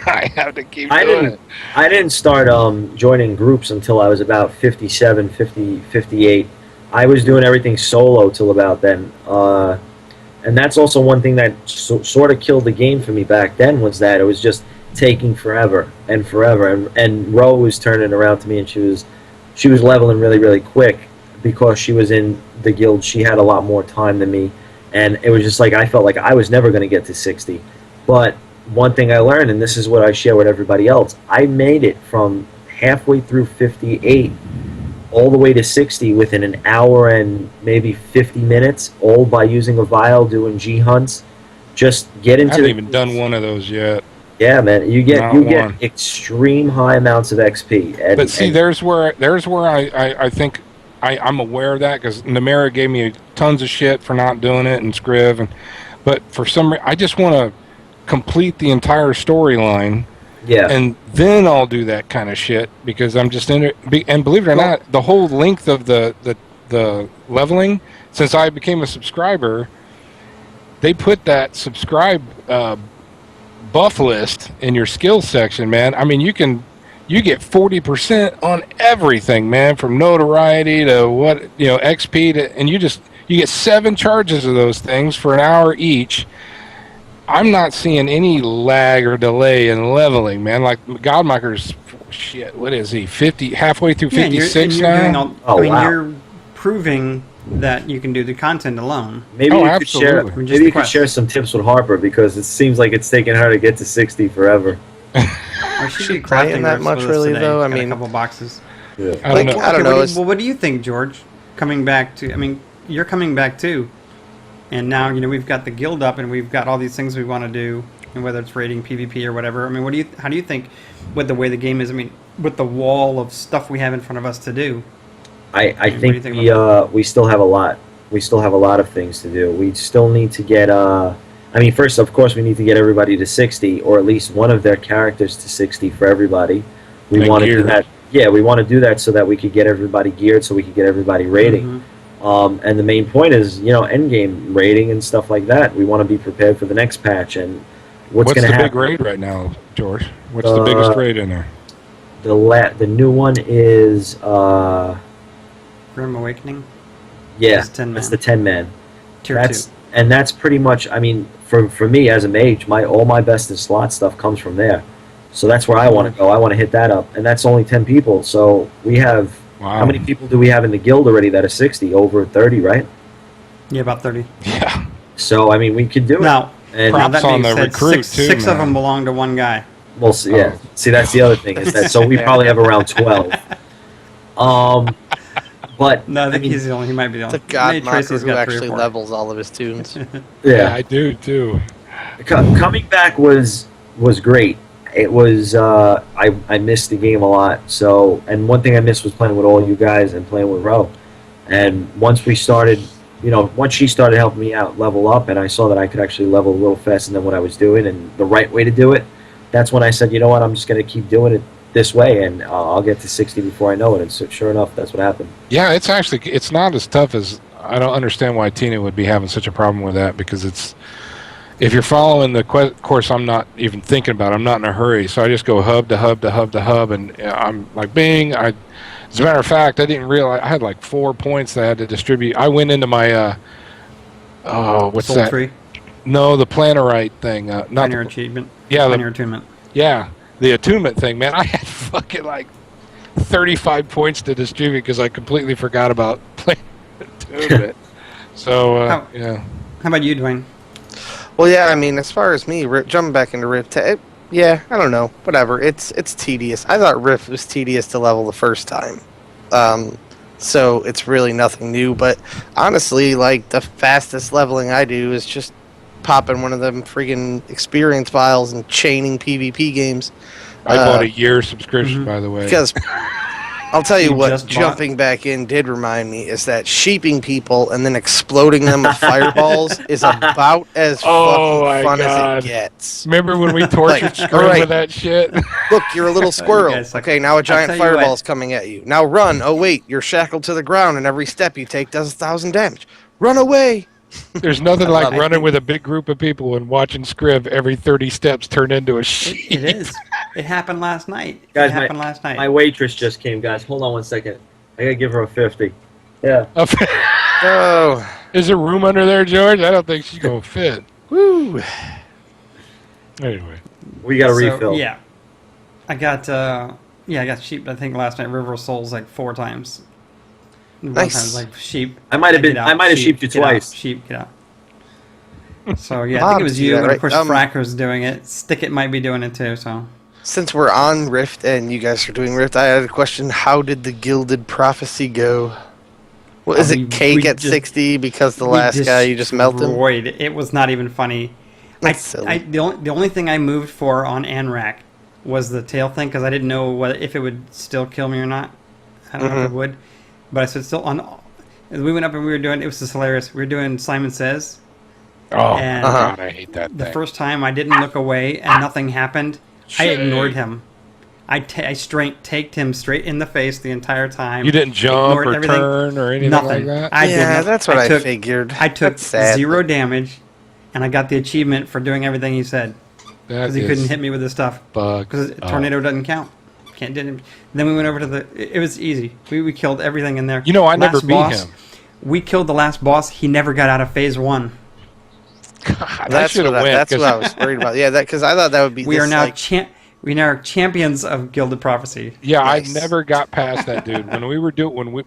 Speaker 3: I have to keep doing it.
Speaker 1: I didn't start joining groups until I was about 57, 50, 58. I was doing everything solo till about then. And that's also one thing that sort of killed the game for me back then, was that it was just taking forever and forever. And Ro was turning around to me, and she was leveling really, really quick because she was in the guild. She had a lot more time than me. And it was just like I felt like I was never going to get to 60. But one thing I learned, and this is what I share with everybody else, I made it from halfway through 58 all the way to 60 within an hour and maybe 50 minutes, all by using a vial, doing G hunts. Just get
Speaker 3: I
Speaker 1: into
Speaker 3: haven't even done one of those yet.
Speaker 1: Yeah, man, you
Speaker 3: Not
Speaker 1: get
Speaker 3: one.
Speaker 1: extreme high amounts of XP. And,
Speaker 3: But see,
Speaker 1: and
Speaker 3: there's where I think I'm aware of that, because Namera gave me tons of shit for not doing it, and Scriv, but for some reason I just want to complete the entire storyline
Speaker 1: Yeah.
Speaker 3: and then I'll do that kind of shit because I'm just in it. And believe it or not, the whole length of the leveling, since I became a subscriber, they put that subscribe buff list in your skills section, man. I mean, you get 40% on everything, man, from notoriety to XP to, and you get 7 charges of those things for an hour each. I'm not seeing any lag or delay in leveling, man. Like Godmaker's shit. What is he? 50, halfway through 56 now.
Speaker 2: You're proving that you can do the content alone.
Speaker 1: Maybe you could share.
Speaker 3: absolutely.
Speaker 1: Maybe you could share some tips with Harper because it seems like it's taking her to get to 60 forever.
Speaker 2: Or
Speaker 4: She
Speaker 2: should be
Speaker 4: playing
Speaker 2: crafting
Speaker 4: that
Speaker 2: rifts
Speaker 4: much
Speaker 2: with us
Speaker 4: really,
Speaker 2: today.
Speaker 4: though? I
Speaker 2: Got
Speaker 4: mean-
Speaker 2: a couple boxes.
Speaker 1: Yeah.
Speaker 3: I don't know.
Speaker 4: I don't know. It's-
Speaker 2: What do you think, George? Coming back to, I mean, you're coming back too, and now we've got the guild up, and we've got all these things we want to do, and whether it's raiding, PvP, or whatever. I mean, how do you think, with the way the game is? I mean, with the wall of stuff we have in front of us to do.
Speaker 1: I
Speaker 2: What do you
Speaker 1: think
Speaker 2: think about
Speaker 1: we still have a lot. We still have a lot of things to do. We still need to get. I mean, first, of course, we need to get everybody to 60, or at least one of their characters to 60 for everybody. We
Speaker 3: And
Speaker 1: want to do
Speaker 3: geared.
Speaker 1: that. Yeah, we want to do that so that we could get everybody geared, so we could get everybody rating. And the main point is, end game rating and stuff like that. We want to be prepared for the next patch and what's
Speaker 3: What's
Speaker 1: going
Speaker 3: the
Speaker 1: to
Speaker 3: big
Speaker 1: happen.
Speaker 3: raid right now, George? What's the biggest raid in there?
Speaker 1: The new one is
Speaker 2: Grim Awakening,
Speaker 1: yeah,
Speaker 2: It's 10
Speaker 1: that's
Speaker 2: man.
Speaker 1: the 10-man.
Speaker 2: Tier
Speaker 1: That's
Speaker 2: 2.
Speaker 1: and that's pretty much. I mean, for me as a mage, all my best in slot stuff comes from there. So that's where I want to go. I want to hit that up, and that's only 10 people. So we have
Speaker 3: Wow.
Speaker 1: how many people do we have in the guild already that are 60? Over 30, right?
Speaker 2: Yeah, about 30.
Speaker 3: Yeah.
Speaker 1: So I mean, we could do it.
Speaker 2: Now,
Speaker 1: And
Speaker 2: now that
Speaker 3: props on
Speaker 2: being
Speaker 3: the
Speaker 2: said,
Speaker 3: recruit, too,
Speaker 2: six of
Speaker 3: man.
Speaker 2: them belong to one guy.
Speaker 1: we'll see. Yeah. See, that's the other thing is that. So we probably have around 12. But
Speaker 2: No, I think
Speaker 1: mean,
Speaker 2: he's the only. He might be the
Speaker 4: The
Speaker 2: only.
Speaker 4: God
Speaker 2: Maybe
Speaker 4: Mocker
Speaker 2: Tracy's
Speaker 4: who
Speaker 2: got 3 or
Speaker 4: actually
Speaker 2: 4.
Speaker 4: levels all of his tunes.
Speaker 1: yeah.
Speaker 3: I do too.
Speaker 1: Coming back was great. It was I missed the game a lot. So, and one thing I missed was playing with all you guys and playing with Ro. And once we started, once she started helping me out level up, and I saw that I could actually level a little faster than what I was doing and the right way to do it, that's when I said, you know what, I'm just going to keep doing it this way, and I'll get to 60 before I know it. And so, sure enough, that's what happened.
Speaker 3: Yeah, it's not as tough as I don't understand why Tina would be having such a problem with that because if you're following the course I'm not even thinking about, I'm not in a hurry, so I just go hub to hub to hub to hub, and I'm like, bing. As a matter of fact, I didn't realize I had like 4 points that I had to distribute. I went into my what's
Speaker 2: Soul
Speaker 3: that?
Speaker 2: Tree,
Speaker 3: No, the Planarite thing. Not
Speaker 2: Pioneer
Speaker 3: the,
Speaker 2: Achievement.
Speaker 3: yeah,
Speaker 2: Pioneer Attunement.
Speaker 3: the attunement thing, man. I had fucking like 35 points to distribute because I completely forgot about playing attunement. So yeah.
Speaker 2: How about you, Dwayne?
Speaker 4: Well, yeah, I mean, as far as me, jumping back into Rift, yeah, I don't know, whatever. It's tedious. I thought Rift was tedious to level the first time, so it's really nothing new. But honestly, like the fastest leveling I do is just popping one of them friggin' experience files and chaining PvP games.
Speaker 3: I bought a year subscription, by the way.
Speaker 4: Because I'll tell you
Speaker 2: You
Speaker 4: what,
Speaker 2: just bought-
Speaker 4: jumping back in did remind me is that sheeping people and then exploding them with fireballs is about as
Speaker 3: Oh my
Speaker 4: fucking fun
Speaker 3: God.
Speaker 4: as it gets.
Speaker 3: Remember when we tortured
Speaker 4: Like,
Speaker 3: Scrim
Speaker 4: alright.
Speaker 3: with that shit?
Speaker 4: Look, you're a little squirrel.
Speaker 2: guys suck.
Speaker 4: Okay, now a giant
Speaker 2: tell you what.
Speaker 4: fireball's coming at you. Now run. Oh wait, you're shackled to the ground, and every step you take does 1,000 damage. Run away.
Speaker 3: There's nothing like
Speaker 4: love it.
Speaker 3: running with a big group of people and watching Scriv every 30 steps turn into a sheep.
Speaker 2: It is. It happened last night.
Speaker 1: Guys,
Speaker 2: it happened last night.
Speaker 1: My waitress just came, guys. Hold on 1 second. I gotta give her a 50. Yeah.
Speaker 4: Oh,
Speaker 3: Is there room under there, George? I don't think she's going to fit.
Speaker 4: woo.
Speaker 3: Anyway.
Speaker 1: We got a
Speaker 2: So,
Speaker 1: refill.
Speaker 2: Yeah. I got sheep. I think last night River of Souls like 4 times. One
Speaker 4: Nice.
Speaker 2: time was like sheep.
Speaker 1: I might have
Speaker 2: get
Speaker 1: been.
Speaker 2: out,
Speaker 1: I might have
Speaker 2: sheep,
Speaker 1: sheeped you
Speaker 2: get out,
Speaker 1: twice.
Speaker 2: sheep, get out. So yeah, I think
Speaker 4: Mobs
Speaker 2: it was
Speaker 4: do
Speaker 2: you,
Speaker 4: that,
Speaker 2: and
Speaker 4: right?
Speaker 2: of course Fracker's doing it. Stick It might be doing it too. So
Speaker 4: Since we're on Rift and you guys are doing Rift, I had a question. How did the Gilded Prophecy go? Well, is
Speaker 2: We-
Speaker 4: it cake
Speaker 2: we
Speaker 4: at
Speaker 2: just-
Speaker 4: 60 because the
Speaker 2: we
Speaker 4: last guy you just melted?
Speaker 2: destroyed. It was not even funny.
Speaker 4: That's silly.
Speaker 2: The only thing I moved for on Anrak was the tail thing because I didn't know if it would still kill me or not. I don't know if it would, but I said still on. As we went up and we were doing, it was just hilarious. We were doing Simon Says.
Speaker 3: Oh,
Speaker 2: And-
Speaker 3: God, I hate that
Speaker 2: The
Speaker 3: thing.
Speaker 2: first time I didn't look away and nothing happened. I ignored him. I straight taked him straight in the face the entire time.
Speaker 3: You didn't jump
Speaker 2: ignored
Speaker 3: or
Speaker 2: everything.
Speaker 3: turn or anything
Speaker 2: Nothing.
Speaker 3: like that?
Speaker 2: I did
Speaker 4: Yeah,
Speaker 2: not-
Speaker 4: that's what I
Speaker 2: took-
Speaker 4: figured.
Speaker 2: I took
Speaker 4: That's sad.
Speaker 2: 0 damage, and I got the achievement for doing everything he said
Speaker 3: That
Speaker 2: because he
Speaker 3: is
Speaker 2: couldn't hit me with his stuff
Speaker 3: bugged
Speaker 2: because
Speaker 3: up.
Speaker 2: tornado doesn't count. Can't did him. Then we went over to the. It was easy. We killed everything in there.
Speaker 3: You know, I never
Speaker 2: Last
Speaker 3: beat
Speaker 2: boss,
Speaker 3: him.
Speaker 2: We killed the last boss. He never got out of phase 1.
Speaker 3: God, I
Speaker 4: That's
Speaker 3: should have
Speaker 4: what,
Speaker 3: went.
Speaker 4: that's
Speaker 3: 'cause
Speaker 4: what I was worried about. Yeah, that because I thought that would be.
Speaker 2: We
Speaker 4: this,
Speaker 2: are now
Speaker 4: like,
Speaker 2: we now are champions of Gilded Prophecy.
Speaker 3: Yeah,
Speaker 4: Nice.
Speaker 3: I never got past that dude. When we were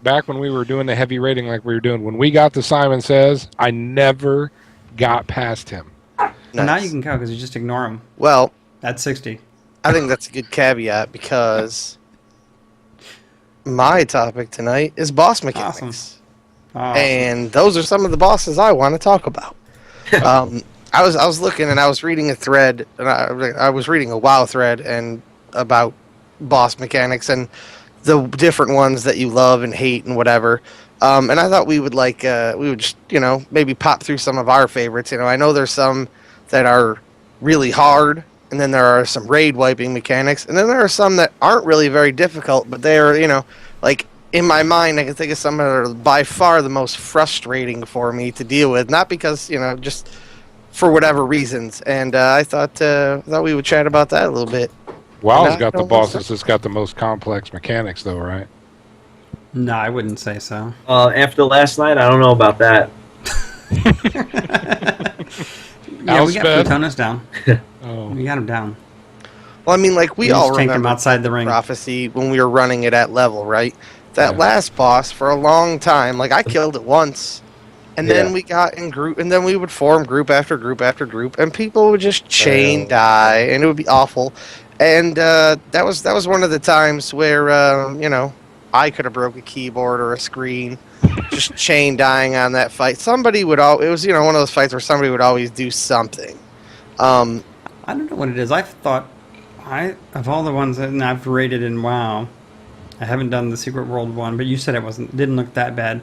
Speaker 3: back when we were doing the heavy rating like we were doing, when we got to Simon Says, I never got past him.
Speaker 2: And now
Speaker 4: nice.
Speaker 2: you can go because you just ignore him.
Speaker 4: Well,
Speaker 2: At 60.
Speaker 4: I think that's a good caveat because my topic tonight is boss mechanics.
Speaker 2: Awesome.
Speaker 4: And those are some of the bosses I want to talk about. I was looking and I was reading a thread, and I was reading a WoW thread and about boss mechanics and the different ones that you love and hate and whatever. And I thought we would just maybe pop through some of our favorites. I know there's some that are really hard, and then there are some raid wiping mechanics, and then there are some that aren't really very difficult, but they are like. In my mind, I can think of some that are by far the most frustrating for me to deal with. Not because, just for whatever reasons. And I thought we would chat about that a little bit.
Speaker 3: WoW's
Speaker 4: No,
Speaker 3: got the
Speaker 4: no,
Speaker 3: bosses that's got the most complex mechanics, though, right?
Speaker 2: No, I wouldn't say so.
Speaker 1: After last night, I don't know about that.
Speaker 2: Yeah, we got
Speaker 3: Elspeth?
Speaker 2: Plutonus down.
Speaker 3: Oh,
Speaker 2: We got him down.
Speaker 4: Well, I mean, like, we
Speaker 2: We
Speaker 4: all
Speaker 2: just tanked him
Speaker 4: remember
Speaker 2: outside the ring.
Speaker 4: Prophecy when we were running it at level, right? That
Speaker 3: Yeah.
Speaker 4: last boss, for a long time, like, I killed it once. And then
Speaker 1: Yeah.
Speaker 4: we got in group, and then we would form group after group after group, and people would just chain die, and it would be awful. And that was one of the times where I could have broke a keyboard or a screen, just chain dying on that fight. Somebody would it was one of those fights where somebody would always do something.
Speaker 2: I don't know what it is. I've thought, of all the ones that I've rated in WoW, I haven't done the Secret World one, but you said didn't look that bad.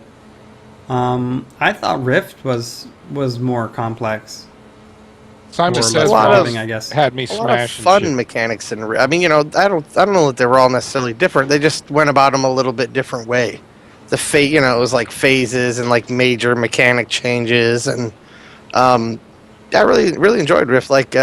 Speaker 2: I thought Rift was more complex.
Speaker 3: Simon
Speaker 2: Or
Speaker 3: Says
Speaker 2: less
Speaker 4: lot of-
Speaker 3: boss
Speaker 2: forgiving, I guess.
Speaker 3: had me
Speaker 4: A lot of
Speaker 3: smashing
Speaker 4: fun
Speaker 3: shit.
Speaker 4: mechanics in. I mean, I don't know that they were all necessarily different. They just went about them a little bit different way. It was like phases and like major mechanic changes, and I really enjoyed Rift. Like,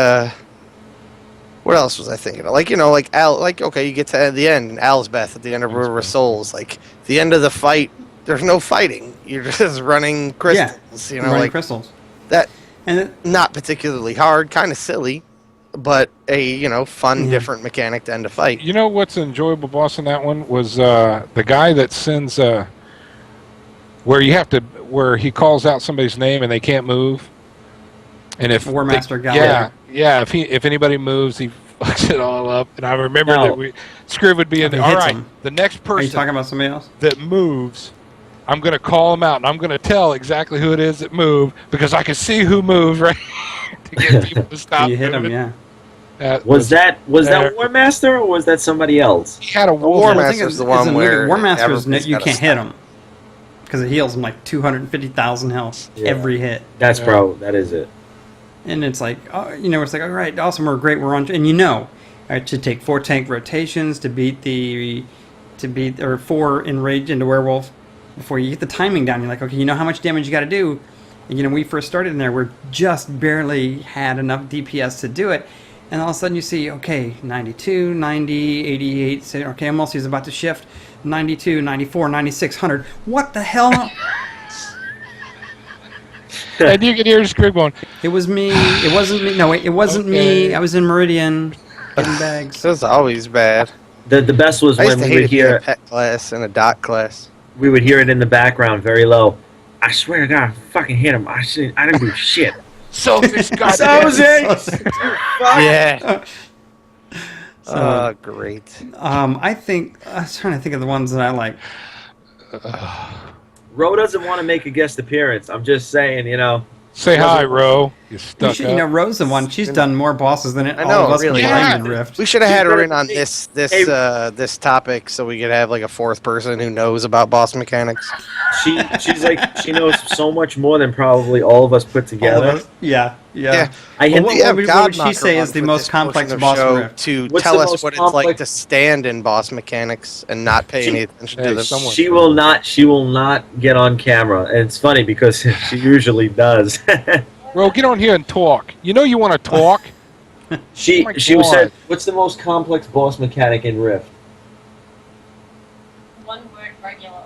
Speaker 4: what else was I thinking of? Like, like Al. Like, okay, you get to the end, and Alsbeth at the end of River of Souls. Like, the end of the fight, there's no fighting. You're just running crystals.
Speaker 2: Running
Speaker 4: Like
Speaker 2: crystals.
Speaker 4: that.
Speaker 2: And it,
Speaker 4: Not particularly hard, kind of silly, but a fun,
Speaker 2: Yeah.
Speaker 4: different mechanic to end a fight.
Speaker 3: You know what's an enjoyable boss in that one was the guy that sends where he calls out somebody's name and they can't move, and if
Speaker 2: War
Speaker 3: they-
Speaker 2: Master Gallagher.
Speaker 3: yeah, if anybody moves, he fucks it all up. And I remember
Speaker 1: No.
Speaker 3: that Scriv would be in
Speaker 2: If he
Speaker 3: there. All
Speaker 2: hits
Speaker 3: right,
Speaker 2: him.
Speaker 3: the next
Speaker 2: Are you
Speaker 3: person
Speaker 2: talking about somebody else?
Speaker 3: that moves, I'm going to call him out, and I'm going to tell exactly who it is that moved, because I can see who moved, right? To get people to stop
Speaker 2: You hit him,
Speaker 3: moving.
Speaker 2: yeah.
Speaker 3: That
Speaker 1: Was that
Speaker 3: there.
Speaker 1: War Master or was that somebody else?
Speaker 3: He had a
Speaker 4: War
Speaker 3: wolf.
Speaker 4: Master-
Speaker 2: I think
Speaker 4: Master's
Speaker 2: it's
Speaker 4: the one
Speaker 2: a new-
Speaker 4: where
Speaker 2: War Master's
Speaker 4: everybody's
Speaker 2: you
Speaker 4: gotta
Speaker 2: can't
Speaker 4: stop.
Speaker 2: hit him because it heals him like 250,000 health
Speaker 1: Yeah.
Speaker 2: every hit.
Speaker 1: That's
Speaker 3: Yeah.
Speaker 1: that is it.
Speaker 2: And it's like, it's like, all right, awesome, we're great, we're on, and it should take 4 tank rotations to beat or 4 enraged into werewolf before you get the timing down. You're like, okay, you know how much damage you got to do. And when we first started in there, we just barely had enough DPS to do it. And all of a sudden you see, okay, 92, 90, 88, say, okay, Emulsi is about to shift, 92, 94, 96, 100. What the hell?
Speaker 3: And you can hear Scrib going,
Speaker 2: It was me. It wasn't me. No, wait, it wasn't me.
Speaker 3: Okay.
Speaker 2: I was in Meridian getting bags.
Speaker 4: That's always bad.
Speaker 1: The best was
Speaker 4: I used
Speaker 1: when
Speaker 4: to
Speaker 1: we
Speaker 4: hate
Speaker 1: would
Speaker 4: it being a
Speaker 1: hear
Speaker 4: pet class and a dot class.
Speaker 1: it in the background very low. I swear to God, I fucking hit him. I didn't do shit.
Speaker 3: Selfish goddamn.
Speaker 4: Yeah.
Speaker 2: So,
Speaker 4: Great.
Speaker 2: I was trying to think of the ones that I like.
Speaker 1: Ro doesn't want to make a guest appearance. I'm just saying,
Speaker 3: Say hi, Ro. You
Speaker 2: You
Speaker 3: stuck
Speaker 2: should,
Speaker 3: up.
Speaker 2: Rose the one. She's done more bosses than
Speaker 4: I
Speaker 2: all
Speaker 4: know,
Speaker 2: of us
Speaker 4: really.
Speaker 2: combined in
Speaker 3: Yeah.
Speaker 2: Rift.
Speaker 4: We should have had her
Speaker 1: better
Speaker 4: in on
Speaker 1: be-
Speaker 4: this
Speaker 1: Hey.
Speaker 4: topic so we could have like a fourth person who knows about boss mechanics.
Speaker 1: she's like she knows so much more than probably all of us put
Speaker 2: All of
Speaker 1: together.
Speaker 2: us. Yeah.
Speaker 4: Yeah.
Speaker 1: I
Speaker 2: Well,
Speaker 1: hit
Speaker 2: what-
Speaker 1: the,
Speaker 2: would she say is the most complex boss
Speaker 4: show
Speaker 2: rift?
Speaker 4: to
Speaker 1: What's
Speaker 4: tell
Speaker 1: the
Speaker 4: us
Speaker 1: most
Speaker 4: what it's like
Speaker 1: complex-
Speaker 4: to stand in boss mechanics and not pay any attention
Speaker 3: Hey,
Speaker 4: to them?
Speaker 3: someone-
Speaker 1: she will not get on camera, and it's funny because she usually does.
Speaker 3: Bro, get on here and talk. You know you want to talk.
Speaker 1: she
Speaker 3: Oh my
Speaker 1: she
Speaker 3: God.
Speaker 1: said, "What's the most complex boss mechanic in Rift?"
Speaker 5: One word, Regulos.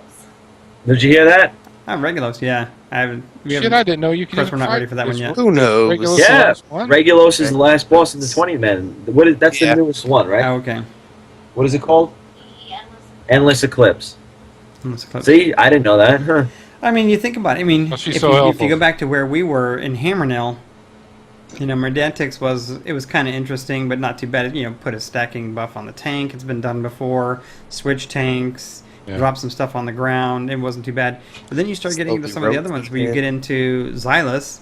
Speaker 1: Did you hear that?
Speaker 2: Regulos, yeah. I haven't. We
Speaker 3: Shit,
Speaker 2: haven't
Speaker 3: I didn't know you could.
Speaker 2: Of course,
Speaker 3: even
Speaker 2: we're not
Speaker 3: fight
Speaker 2: ready for that one
Speaker 3: this
Speaker 2: yet.
Speaker 4: Who knows?
Speaker 3: Regulus
Speaker 1: Yeah.
Speaker 3: the last one?
Speaker 1: Regulos is the last boss in the 20 men. What is that's
Speaker 4: Yeah.
Speaker 1: the newest one, right?
Speaker 2: Oh, okay.
Speaker 1: What is it called?
Speaker 5: The endless.
Speaker 1: Endless Eclipse.
Speaker 2: Let's click.
Speaker 1: See, I didn't know that. Huh.
Speaker 2: I mean, you think about it. I mean,
Speaker 3: Oh,
Speaker 2: if,
Speaker 3: she's
Speaker 2: you,
Speaker 3: so
Speaker 2: if
Speaker 3: helpful.
Speaker 2: you go back to where we were in Hammernell, Merdantix was kind of interesting, but not too bad. Put a stacking buff on the tank. It's been done before. Switch tanks.
Speaker 3: Yeah.
Speaker 2: Drop some stuff on the ground. It wasn't too bad. But then you start getting into
Speaker 4: Slowly
Speaker 2: some of the
Speaker 4: rope
Speaker 2: other ones where you
Speaker 4: in.
Speaker 2: get into Xylus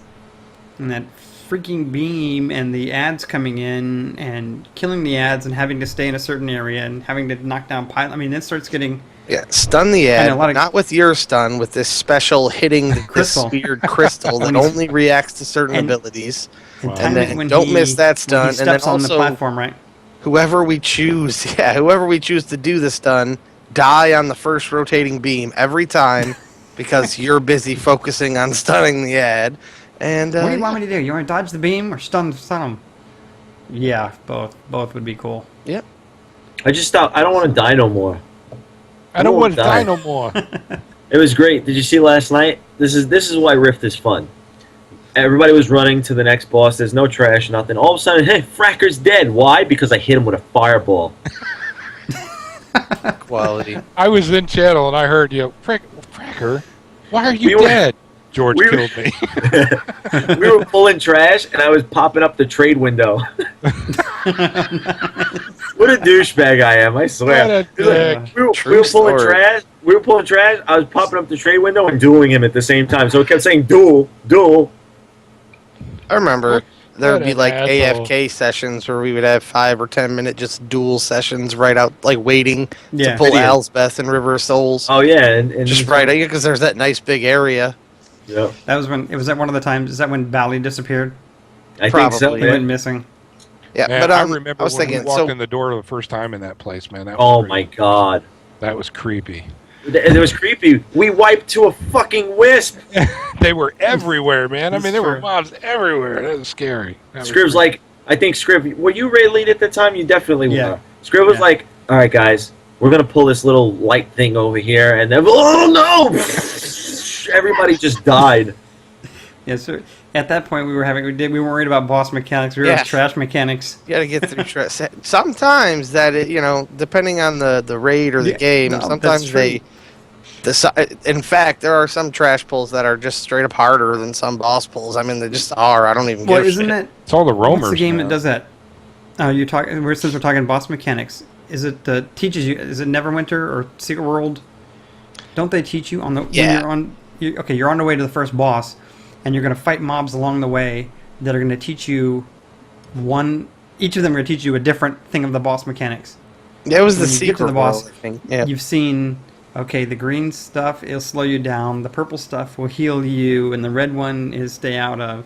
Speaker 2: and that freaking beam and the ads coming in and killing the ads and having to stay in a certain area and having to knock down pilot. I mean, it starts getting
Speaker 4: Yeah, stun the
Speaker 2: And
Speaker 4: ad,
Speaker 2: a lot of-
Speaker 4: not with your stun, with this special hitting this
Speaker 2: Crystal.
Speaker 4: weird crystal that
Speaker 2: When he's-
Speaker 4: only reacts to certain
Speaker 2: and-
Speaker 4: abilities.
Speaker 2: and
Speaker 3: Wow.
Speaker 2: time
Speaker 4: And
Speaker 2: it
Speaker 4: then
Speaker 2: when
Speaker 4: don't
Speaker 2: he-
Speaker 4: miss that
Speaker 2: when
Speaker 4: stun,
Speaker 2: he
Speaker 4: and then
Speaker 2: steps on the
Speaker 4: also-
Speaker 2: platform, right?
Speaker 4: Whoever we choose, whoever we choose to do the stun, die on the first rotating beam every time because you're busy focusing on stunning the ad. And
Speaker 2: What do you want me to do? You want to dodge the beam or stun him? Yeah, both. Both would be cool.
Speaker 1: I just stopped. I don't want to die no more.
Speaker 3: I don't
Speaker 1: Oh,
Speaker 3: want to die
Speaker 1: die.
Speaker 3: no more.
Speaker 1: It was great. Did you see last night? This is why Rift is fun. Everybody was running to the next boss. There's no trash, nothing. All of a sudden, hey, Fracker's dead. Why? Because I hit him with a fireball.
Speaker 4: quality.
Speaker 3: I was in channel and I heard you, Fracker, why are you
Speaker 1: We were-
Speaker 3: dead? George
Speaker 1: we were-
Speaker 3: killed me.
Speaker 1: We were pulling trash, and I was popping up the trade window. What a douchebag I am! I swear.
Speaker 3: What a
Speaker 1: It was like,
Speaker 3: dick.
Speaker 1: we were
Speaker 4: True
Speaker 1: pulling
Speaker 4: story.
Speaker 1: trash. We were pulling trash. I was popping up the trade window and dueling him at the same time. So it kept saying duel, duel.
Speaker 4: I remember there would
Speaker 3: What
Speaker 4: be
Speaker 3: an
Speaker 4: like
Speaker 3: asshole.
Speaker 4: AFK sessions where we would have 5 or 10 minute just duel sessions right out, like waiting
Speaker 2: Yeah.
Speaker 4: to pull
Speaker 1: Video.
Speaker 4: Alsbeth and River of Souls.
Speaker 1: Oh yeah, and
Speaker 4: Just right, because there's that nice big area.
Speaker 1: Yeah,
Speaker 2: That was when. Was that one of the times? Is that when Bally disappeared?
Speaker 1: I think so.
Speaker 4: Probably.
Speaker 2: He
Speaker 1: Yeah.
Speaker 2: went missing.
Speaker 4: Yeah,
Speaker 3: Man,
Speaker 4: but
Speaker 3: I remember
Speaker 4: I was
Speaker 3: when
Speaker 4: thinking,
Speaker 3: we walked
Speaker 4: so
Speaker 3: in the door the first time in that place, man. That was
Speaker 1: Oh
Speaker 3: pretty-
Speaker 1: my god,
Speaker 3: That was creepy.
Speaker 1: it was creepy. We wiped to a fucking wisp.
Speaker 3: They were everywhere, man. I mean, there were
Speaker 2: Sure.
Speaker 3: mobs everywhere. That was scary. That was
Speaker 1: Scrib's
Speaker 3: creepy.
Speaker 1: like, I think Scrib, were you Ray Lead at the time? You definitely
Speaker 2: Yeah.
Speaker 1: were. Scrib was
Speaker 2: Yeah.
Speaker 1: like, all right, guys, we're going to pull this little light thing over here. And then, oh no! Everybody just died.
Speaker 2: Yeah. So at that point, we weren't worried about boss mechanics. We were
Speaker 4: Yeah.
Speaker 2: trash mechanics.
Speaker 4: you got to get through sometimes that depending on the raid or the
Speaker 2: Yeah,
Speaker 4: game,
Speaker 2: no, that's
Speaker 4: sometimes
Speaker 2: true.
Speaker 4: in fact, there are some trash pulls that are just straight up harder than some boss pulls. I mean, they just are. I don't even
Speaker 2: Well,
Speaker 4: give a
Speaker 2: isn't
Speaker 4: shit.
Speaker 2: that
Speaker 3: It's all the roamers.
Speaker 2: what's the game
Speaker 3: man.
Speaker 2: that does that? You're talking. Since we're talking boss mechanics, is it teaches you? Is it Neverwinter or Secret World? Don't they teach you on the?
Speaker 4: Yeah.
Speaker 2: When you're on the way to the first boss, and you're going to fight mobs along the way that are going to teach you one. Each of them are going to teach you a different thing of the boss mechanics.
Speaker 4: Yeah, it was the
Speaker 2: when you get to
Speaker 4: secret
Speaker 2: the boss,
Speaker 4: world, I think. Yeah.
Speaker 2: You've seen, okay, the green stuff, it'll slow you down. The purple stuff will heal you, and the red one is stay out of.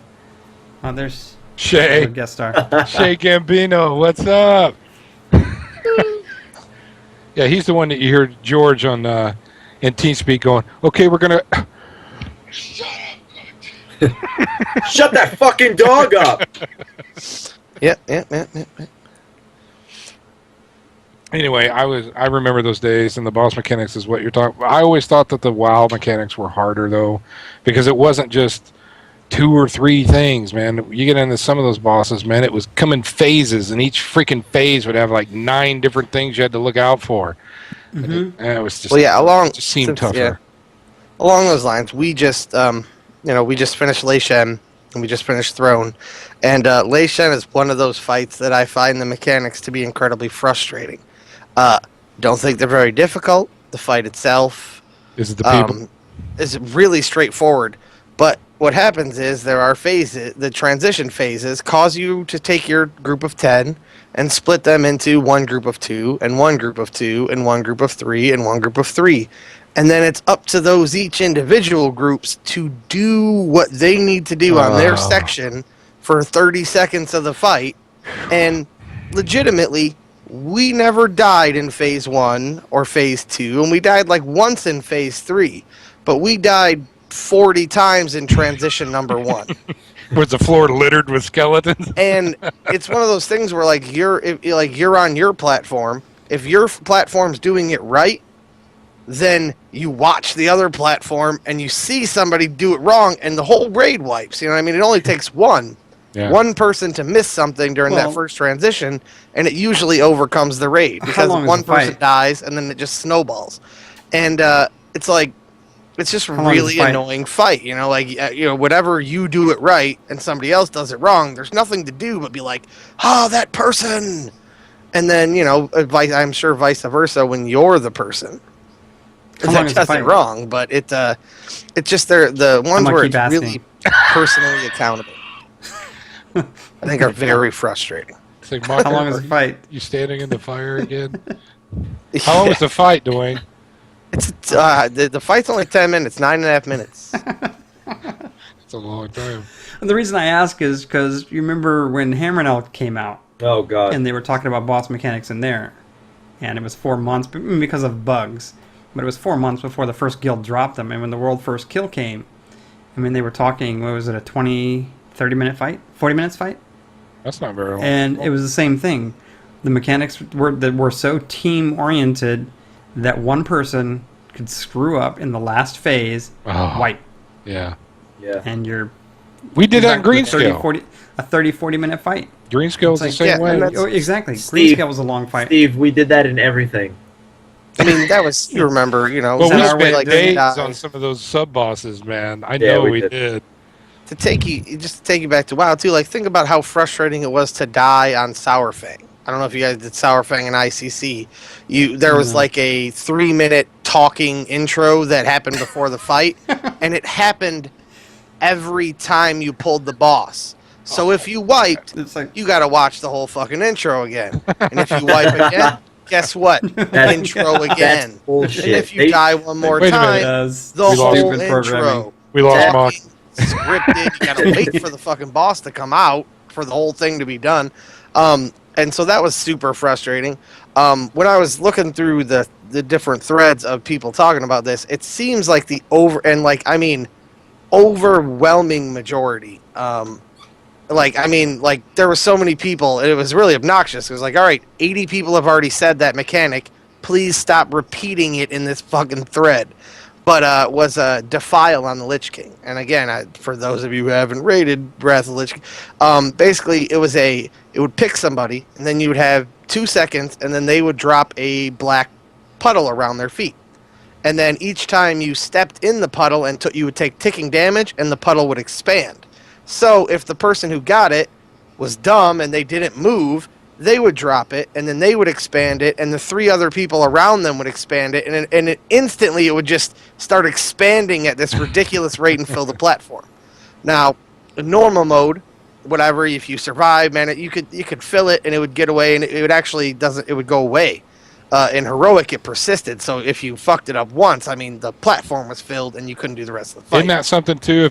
Speaker 2: Oh, there's a
Speaker 3: Shay,
Speaker 2: guest star.
Speaker 3: Shay Gambino, what's up? Yeah, he's the one that you hear George on in TeamSpeak going, okay, we're going to...
Speaker 1: Shut that fucking dog up.
Speaker 4: Yeah.
Speaker 3: Anyway, I remember those days, and the boss mechanics is what you're talking. I always thought that the WoW mechanics were harder though, because it wasn't just 2 or 3 things, man. You get into some of those bosses, man. It was come in phases, and each freaking phase would have like 9 different things you had to look out for. And it was just
Speaker 4: Well, yeah,
Speaker 3: it just seemed tougher.
Speaker 4: yeah. Along those lines, we just finished Lei Shen, and we just finished Throne, and Lei Shen is one of those fights that I find the mechanics to be incredibly frustrating. Don't think they're very difficult. The fight itself
Speaker 3: Is it the people?
Speaker 4: is really straightforward, but what happens is there are phases. The transition phases cause you to take your group of 10 and split them into one group of 2, and one group of 2, and one group of 3, and one group of 3. and then it's up to those each individual groups to do what they need to do on their section for 30 seconds of the fight. And legitimately, we never died in phase 1 or phase 2, and we died like once in phase 3, but we died 40 times in transition number 1.
Speaker 3: Was the floor littered with skeletons?
Speaker 4: And it's one of those things where you're on your platform. If your platform's doing it right, then you watch the other platform and you see somebody do it wrong, and the whole raid wipes. You know what I mean? It only takes one person to miss something during that first transition, and it usually overcomes the raid because
Speaker 2: long is
Speaker 4: one
Speaker 2: the fight?
Speaker 4: person dies, and then it just snowballs. And it's like, it's just
Speaker 2: How long is
Speaker 4: really
Speaker 2: the fight?
Speaker 4: annoying fight. You know, like whatever you do it right and somebody else does it wrong, there's nothing to do but be like, that person. And then I'm sure vice versa when you're the person
Speaker 2: How long
Speaker 4: that
Speaker 2: is the
Speaker 4: does it
Speaker 2: fight?
Speaker 4: wrong. But it's just the ones
Speaker 2: gonna
Speaker 4: where
Speaker 2: keep
Speaker 4: it's really
Speaker 2: asking.
Speaker 4: personally accountable. I think are very frustrating.
Speaker 3: It's like, Mark,
Speaker 2: How long is
Speaker 3: are
Speaker 2: the fight?
Speaker 3: You standing in the fire again? How long was the fight, Dwayne?
Speaker 4: It's the fight's only 10 minutes, 9.5 minutes.
Speaker 3: It's a long time.
Speaker 2: And the reason I ask is because you remember when Hammerknell came out,
Speaker 1: Oh God.
Speaker 2: and they were talking about boss mechanics in there, and it was 4 months because of bugs, but it was 4 months before the first guild dropped them. And when the world first kill came, I mean, they were talking, what was it, a 20, 30-minute fight, 40 minutes fight,
Speaker 3: That's not very long.
Speaker 2: and it was the same thing. The mechanics were so team oriented that one person could screw up in the last phase, wipe,
Speaker 3: Yeah.
Speaker 1: Yeah.
Speaker 2: and you're
Speaker 3: We did that in
Speaker 2: a 30,
Speaker 3: Greenscale.
Speaker 2: 40-minute fight.
Speaker 3: Greenscale's the
Speaker 2: It's
Speaker 3: same
Speaker 4: yeah,
Speaker 3: way.
Speaker 4: and that's-
Speaker 2: Oh, exactly.
Speaker 1: Steve-
Speaker 2: Greenscale was a long fight.
Speaker 1: Steve, we did that in everything.
Speaker 4: I mean, that was, you remember,
Speaker 3: Well,
Speaker 2: that
Speaker 3: we
Speaker 2: our way
Speaker 3: spent
Speaker 2: of
Speaker 3: days
Speaker 4: die.
Speaker 3: on some of those sub bosses, man. I
Speaker 1: Yeah,
Speaker 3: know
Speaker 1: we
Speaker 3: we
Speaker 1: did.
Speaker 3: did.
Speaker 4: to take you back to WoW too. Like, think about how frustrating it was to die on Sourfang. I don't know if you guys did Sourfang and ICC. There was like a 3-minute talking intro that happened before the fight, and it happened every time you pulled the boss. So if you wiped,
Speaker 2: It's like
Speaker 4: you got to watch the whole fucking intro again. And if you wipe again, guess what?
Speaker 1: That's-
Speaker 4: Intro again.
Speaker 1: That's bullshit.
Speaker 4: And if you
Speaker 1: They-
Speaker 4: die one more
Speaker 3: Wait a minute.
Speaker 4: time,
Speaker 2: does
Speaker 4: the
Speaker 3: We lost
Speaker 4: whole
Speaker 2: stupid
Speaker 4: intro.
Speaker 2: programming.
Speaker 3: We lost
Speaker 4: Talking,
Speaker 3: Mock.
Speaker 4: scripted. You gotta wait for the fucking boss to come out for the whole thing to be done. And so that was super frustrating. When I was looking through the different threads of people talking about this, it seems like overwhelming majority. There were so many people, and it was really obnoxious. It was like, all right, 80 people have already said that mechanic. Please stop repeating it in this fucking thread. But was a Defile on the Lich King. And again, for those of you who haven't rated Wrath of the Lich King, basically it would pick somebody, and then you would have 2 seconds, and then they would drop a black puddle around their feet. And then each time you stepped in the puddle, you would take ticking damage, and the puddle would expand. So if the person who got it was dumb and they didn't move, they would drop it, and then they would expand it, and the 3 other people around them would expand it, and instantly it would just start expanding at this ridiculous rate and fill the platform. Now, in normal mode, whatever, if you survive, man, you could fill it, and it would get away, and it would go away. In heroic, it persisted. So if you fucked it up once, I mean, the platform was filled, and you couldn't do the rest of the fight.
Speaker 3: Isn't that something too?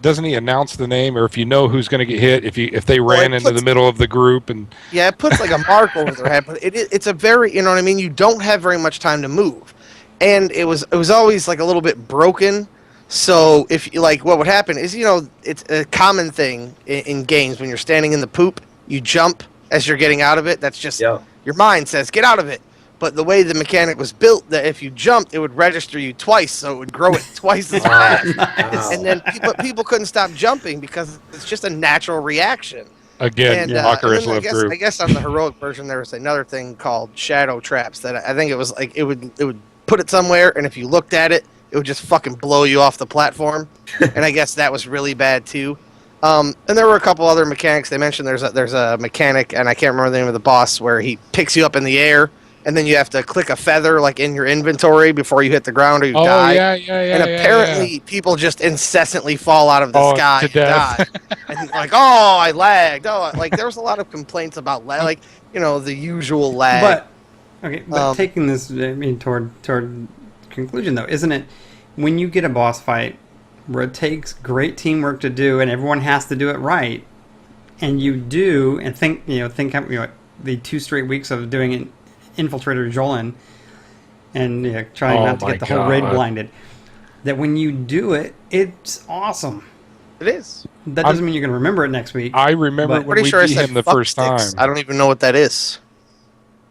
Speaker 3: Doesn't he announce the name, or if you know who's going to get hit, if they ran
Speaker 4: it
Speaker 3: into
Speaker 4: puts-
Speaker 3: the middle of the group and
Speaker 4: Yeah, it puts like a mark over their head, but it's a very, you know what I mean? You don't have very much time to move. And it was always like a little bit broken. So if you what would happen is, it's a common thing in games when you're standing in the poop, you jump as you're getting out of it. That's just
Speaker 1: Yeah.
Speaker 4: your mind says, get out of it. But the way the mechanic was built, that if you jumped, it would register you twice, so it would grow it twice as fast.
Speaker 1: Wow.
Speaker 4: And then people couldn't stop jumping because it's just a natural reaction.
Speaker 3: again,
Speaker 4: And,
Speaker 3: Mockers
Speaker 4: and then
Speaker 3: lived through.
Speaker 4: I guess on the heroic version there was another thing called shadow traps that I think it was like it would put it somewhere, and if you looked at it, it would just fucking blow you off the platform. And I guess that was really bad too. And there were a couple other mechanics they mentioned. There's a mechanic, and I can't remember the name of the boss, where he picks you up in the air, and then you have to click a feather like in your inventory before you hit the ground or you
Speaker 3: Oh
Speaker 4: die.
Speaker 3: yeah.
Speaker 4: And apparently, people just incessantly fall out of the
Speaker 3: Oh,
Speaker 4: sky
Speaker 3: to
Speaker 4: and
Speaker 3: death.
Speaker 4: die. And like, oh, I lagged. Oh, like there was a lot of complaints about lag, like the usual lag.
Speaker 2: But taking this, I mean, toward conclusion, though, isn't it? When you get a boss fight where it takes great teamwork to do, and everyone has to do it right, and you do, and think the 2 straight weeks of doing an Infiltrator Jolin, and trying
Speaker 3: Oh
Speaker 2: not to
Speaker 3: my
Speaker 2: get the whole raid
Speaker 3: God.
Speaker 2: blinded, that when you do it, it's awesome.
Speaker 4: It is.
Speaker 2: That doesn't mean you're going to remember it next week.
Speaker 3: I remember
Speaker 2: But-
Speaker 3: when
Speaker 4: Pretty
Speaker 3: we
Speaker 4: sure I
Speaker 3: beat
Speaker 4: said
Speaker 3: him the
Speaker 4: fuck
Speaker 3: first time.
Speaker 4: sticks. I don't even know what that is.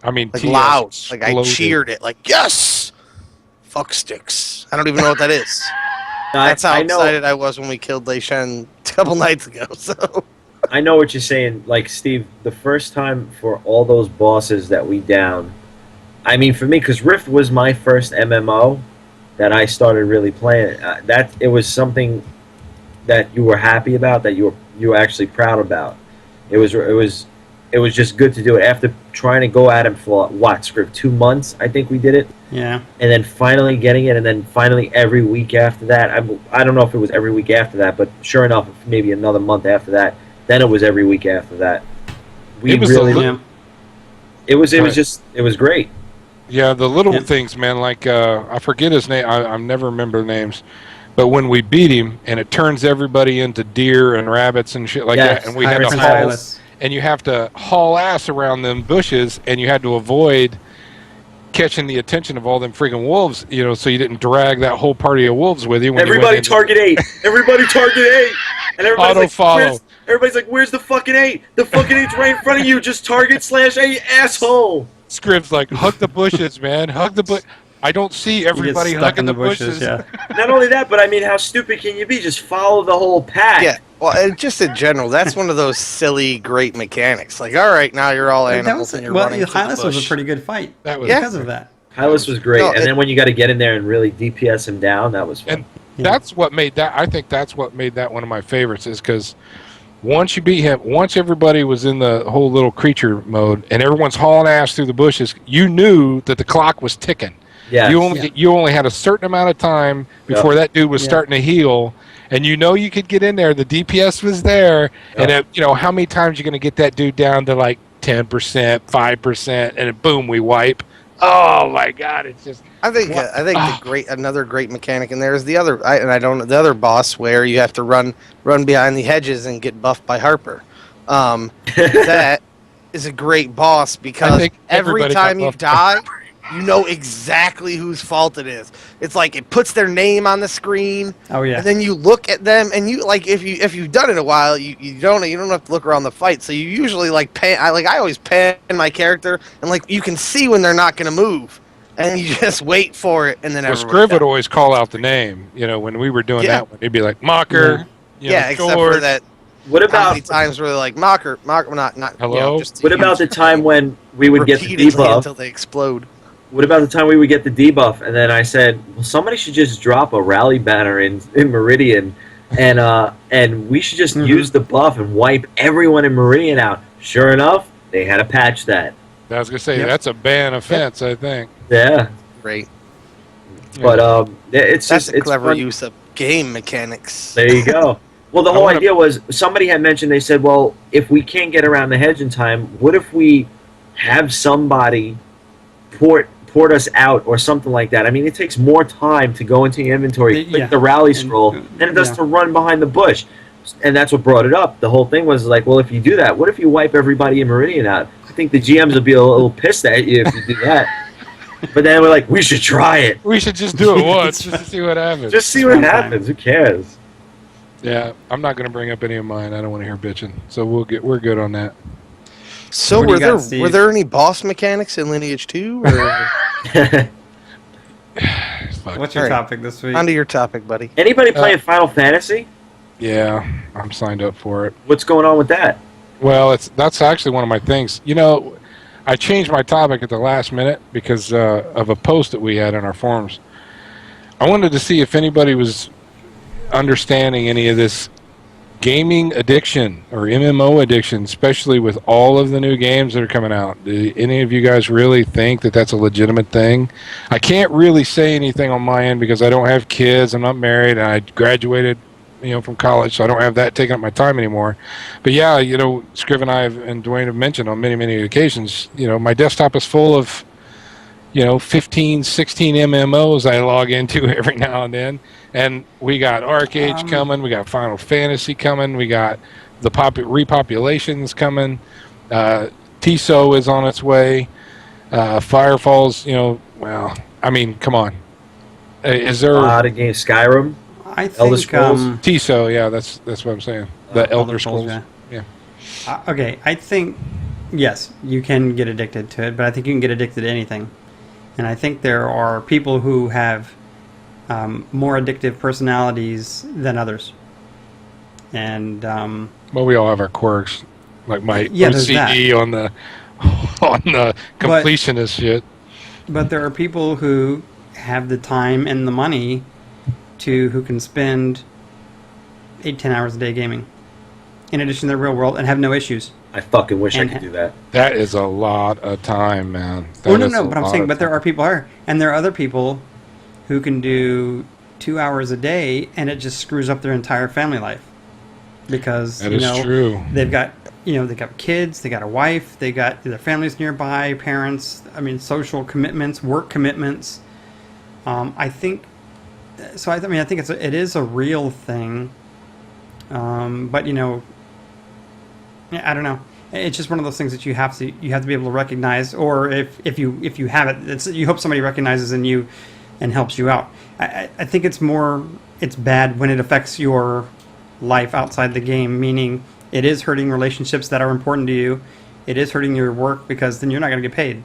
Speaker 3: I mean,
Speaker 4: Like
Speaker 3: TS
Speaker 4: loud. Like I
Speaker 3: exploded.
Speaker 4: cheered it. Like yes, fuck sticks. I don't even know what that is. That's how
Speaker 1: I know.
Speaker 4: excited I was when we killed Lei Shen a couple nights ago. So
Speaker 1: I know what you're saying. Like, Steve, the first time for all those bosses that we downed, I mean, for me, because Rift was my first MMO that I started really playing. That it was something that you were happy about, that you were actually proud about. It was just good to do it after trying to go at him for what, Script, 2 months. I think we did it.
Speaker 2: Yeah.
Speaker 1: And then finally getting it, and then finally every week after that. I don't know if it was every week after that, but sure enough, maybe another month after that. Then it was every week after that. We
Speaker 3: It was
Speaker 1: really,
Speaker 2: Yeah.
Speaker 1: it was
Speaker 3: Right.
Speaker 1: just, it was great.
Speaker 3: Yeah, the little
Speaker 2: Yeah.
Speaker 3: things, man. Like I forget his name. I never remember the names. But when we beat him, and it turns everybody into deer and rabbits and shit like
Speaker 1: Yes,
Speaker 3: that, and we had
Speaker 2: Iris
Speaker 3: to
Speaker 2: and
Speaker 3: haul,
Speaker 2: Silas.
Speaker 3: and you have to haul ass around them bushes, and you had to avoid catching the attention of all them freaking wolves, so you didn't drag that whole party of wolves with you. When
Speaker 1: Everybody
Speaker 3: you went into-
Speaker 1: target 8. Everybody target 8. And everybody's like,
Speaker 3: Auto-follow.
Speaker 1: everybody's like, where's the fucking 8? The fucking 8's right in front of you. Just target /8, asshole.
Speaker 3: Scribs like, hug the bushes, man. Hug the bush. I don't see
Speaker 2: You get
Speaker 3: everybody
Speaker 2: stuck
Speaker 3: hugging
Speaker 2: in
Speaker 3: the bushes.
Speaker 2: Yeah.
Speaker 1: Not only that, but I mean, how stupid can you be? Just follow the whole pack.
Speaker 4: yeah. Well, and just in general, that's one of those silly, great mechanics. Like, all right, now you're all
Speaker 2: That
Speaker 4: animals
Speaker 2: was,
Speaker 4: and you're
Speaker 2: well,
Speaker 4: running. to the
Speaker 2: Hylas was a
Speaker 4: bush.
Speaker 2: pretty good fight
Speaker 3: That was
Speaker 4: Yeah.
Speaker 2: because of that.
Speaker 1: Hylas was great.
Speaker 4: No,
Speaker 1: and then when you got to get in there and really DPS him down, that was fun.
Speaker 3: And
Speaker 2: Yeah.
Speaker 3: that's what made that. I think that's what made that one of my favorites. Is because once you beat him, once everybody was in the whole little creature mode, and everyone's hauling ass through the bushes, you knew that the clock was ticking.
Speaker 1: Yeah.
Speaker 3: You only had a certain amount of time before that dude was
Speaker 2: Yeah.
Speaker 3: starting to heal, and you could get in there. The DPS was there, and how many times you going to get that dude down to like 10%, 5%, and then boom, we wipe. Oh my God! It's just
Speaker 4: I think another great mechanic in there is the other boss where you have to run behind the hedges and get buffed by Harper. That is a great boss
Speaker 3: I
Speaker 4: because
Speaker 3: think
Speaker 4: every
Speaker 3: everybody got
Speaker 4: time you
Speaker 3: buffed.
Speaker 4: die, you know exactly whose fault it is. It's like it puts their name on the screen,
Speaker 2: Oh yeah.
Speaker 4: and then you look at them, and you like if you've done it a while, you don't have to look around the fight. So you usually I always pan my character, and like you can see when they're not going to move, and you just wait for it, and then
Speaker 3: well,
Speaker 4: everybody
Speaker 3: Scrib would
Speaker 4: dies.
Speaker 3: always call out the name. When we were doing
Speaker 4: Yeah.
Speaker 3: that one, he'd be like Mocker.
Speaker 4: Yeah, except for
Speaker 3: George.
Speaker 4: that.
Speaker 1: What
Speaker 4: How
Speaker 1: about
Speaker 4: many times were they like Mocker, not
Speaker 3: Hello?
Speaker 4: just
Speaker 1: what about the time when we would get the
Speaker 4: repeatedly
Speaker 1: debuff?
Speaker 4: until they explode?
Speaker 1: What about the time we would get the debuff, and then I said, well, somebody should just drop a rally banner in Meridian, and we should just use the buff and wipe everyone in Meridian out. Sure enough, they had to patch that.
Speaker 3: I was gonna say
Speaker 2: Yep.
Speaker 3: that's a ban offense. I think.
Speaker 1: Yeah,
Speaker 4: Great.
Speaker 1: but it's
Speaker 4: That's
Speaker 1: just
Speaker 4: a
Speaker 1: it's
Speaker 4: clever
Speaker 1: fun.
Speaker 4: use of game mechanics.
Speaker 1: There you go. Well, the
Speaker 3: I
Speaker 1: whole
Speaker 3: wanna-
Speaker 1: idea was somebody had mentioned. They said, well, if we can't get around the hedge in time, what if we have somebody port us out or something like that? I mean, it takes more time to go into your inventory, click
Speaker 2: Yeah.
Speaker 1: the rally
Speaker 2: And-
Speaker 1: scroll, than it does
Speaker 2: yeah.
Speaker 1: to run behind the bush. And that's what brought it up. The whole thing was like, well, if you do that, what if you wipe everybody in Meridian out? I think the GMs would be a little pissed at you if you do that. But then we're like, we should try it.
Speaker 3: We should just do it once just to see what happens.
Speaker 1: Just see what
Speaker 2: One time.
Speaker 1: happens. Who cares?
Speaker 3: Yeah, I'm not going to bring up any of mine. I don't want to hear bitching. So we're good on that.
Speaker 4: So
Speaker 2: What do
Speaker 4: were
Speaker 2: you got,
Speaker 4: there
Speaker 2: Steve?
Speaker 4: were there any boss mechanics in Lineage 2? Or
Speaker 3: Fuck.
Speaker 2: What's your
Speaker 4: Alright.
Speaker 2: topic this week?
Speaker 4: onto your topic, buddy.
Speaker 1: Anybody playing Final Fantasy?
Speaker 3: Yeah, I'm signed up for it.
Speaker 1: What's going on with that?
Speaker 3: Well, that's actually one of my things. I changed my topic at the last minute because of a post that we had on our forums. I wanted to see if anybody was understanding any of this gaming addiction or MMO addiction, especially with all of the new games that are coming out. Do any of you guys really think that that's a legitimate thing? I can't really say anything on my end because I don't have kids. I'm not married, and I graduated, from college, so I don't have that taking up my time anymore. But yeah, Scriv and I and Dwayne have mentioned on many, many occasions, my desktop is full of, 15, 16 MMOs I log into every now and then. And we got ArcAge coming, we got Final Fantasy coming, we got the repopulations coming. TISO is on its way. Firefall's, well, I mean, come on. Is there
Speaker 1: A lot of games. Skyrim.
Speaker 2: I think
Speaker 1: Elder Scrolls?
Speaker 3: TISO? Yeah, that's what I'm saying. The Elder Scrolls.
Speaker 2: yeah.
Speaker 3: Yeah.
Speaker 2: Okay, I think yes, you can get addicted to it, but I think you can get addicted to anything. And I think there are people who have more addictive personalities than others. And
Speaker 3: Well, we all have our quirks, like my
Speaker 2: there's
Speaker 3: OCD on the completionist shit.
Speaker 2: but there are people who have the time and the money who can spend 8-10 hours a day gaming, in addition to the real world, and have no issues.
Speaker 1: I fucking wish I
Speaker 2: And
Speaker 1: could do that.
Speaker 3: That is a lot of time, man.
Speaker 2: Well, no, but I'm saying, but there are people here, and there are other people who can do 2 hours a day, and it just screws up their entire family life because
Speaker 3: That is true.
Speaker 2: they've got they've got kids, they got a wife, they got their families nearby, parents. I mean, social commitments, work commitments. I think so. I mean, I think it is a real thing, but I don't know. It's just one of those things that you have to be able to recognize, or if you have it, you hope somebody recognizes in you and helps you out. I think it's bad when it affects your life outside the game, meaning it is hurting relationships that are important to you. It is hurting your work because then you're not going to get paid,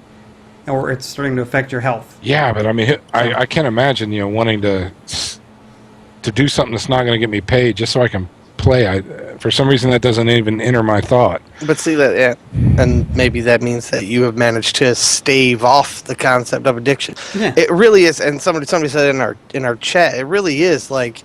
Speaker 2: or it's starting to affect your health.
Speaker 3: Yeah, but I mean, I can't imagine wanting to do something that's not going to get me paid just so I can play. For some reason, that doesn't even enter my thought.
Speaker 4: But see that, yeah, and maybe that means that you have managed to stave off the concept of addiction.
Speaker 2: Yeah.
Speaker 4: It really is, and somebody said in our chat, it really is like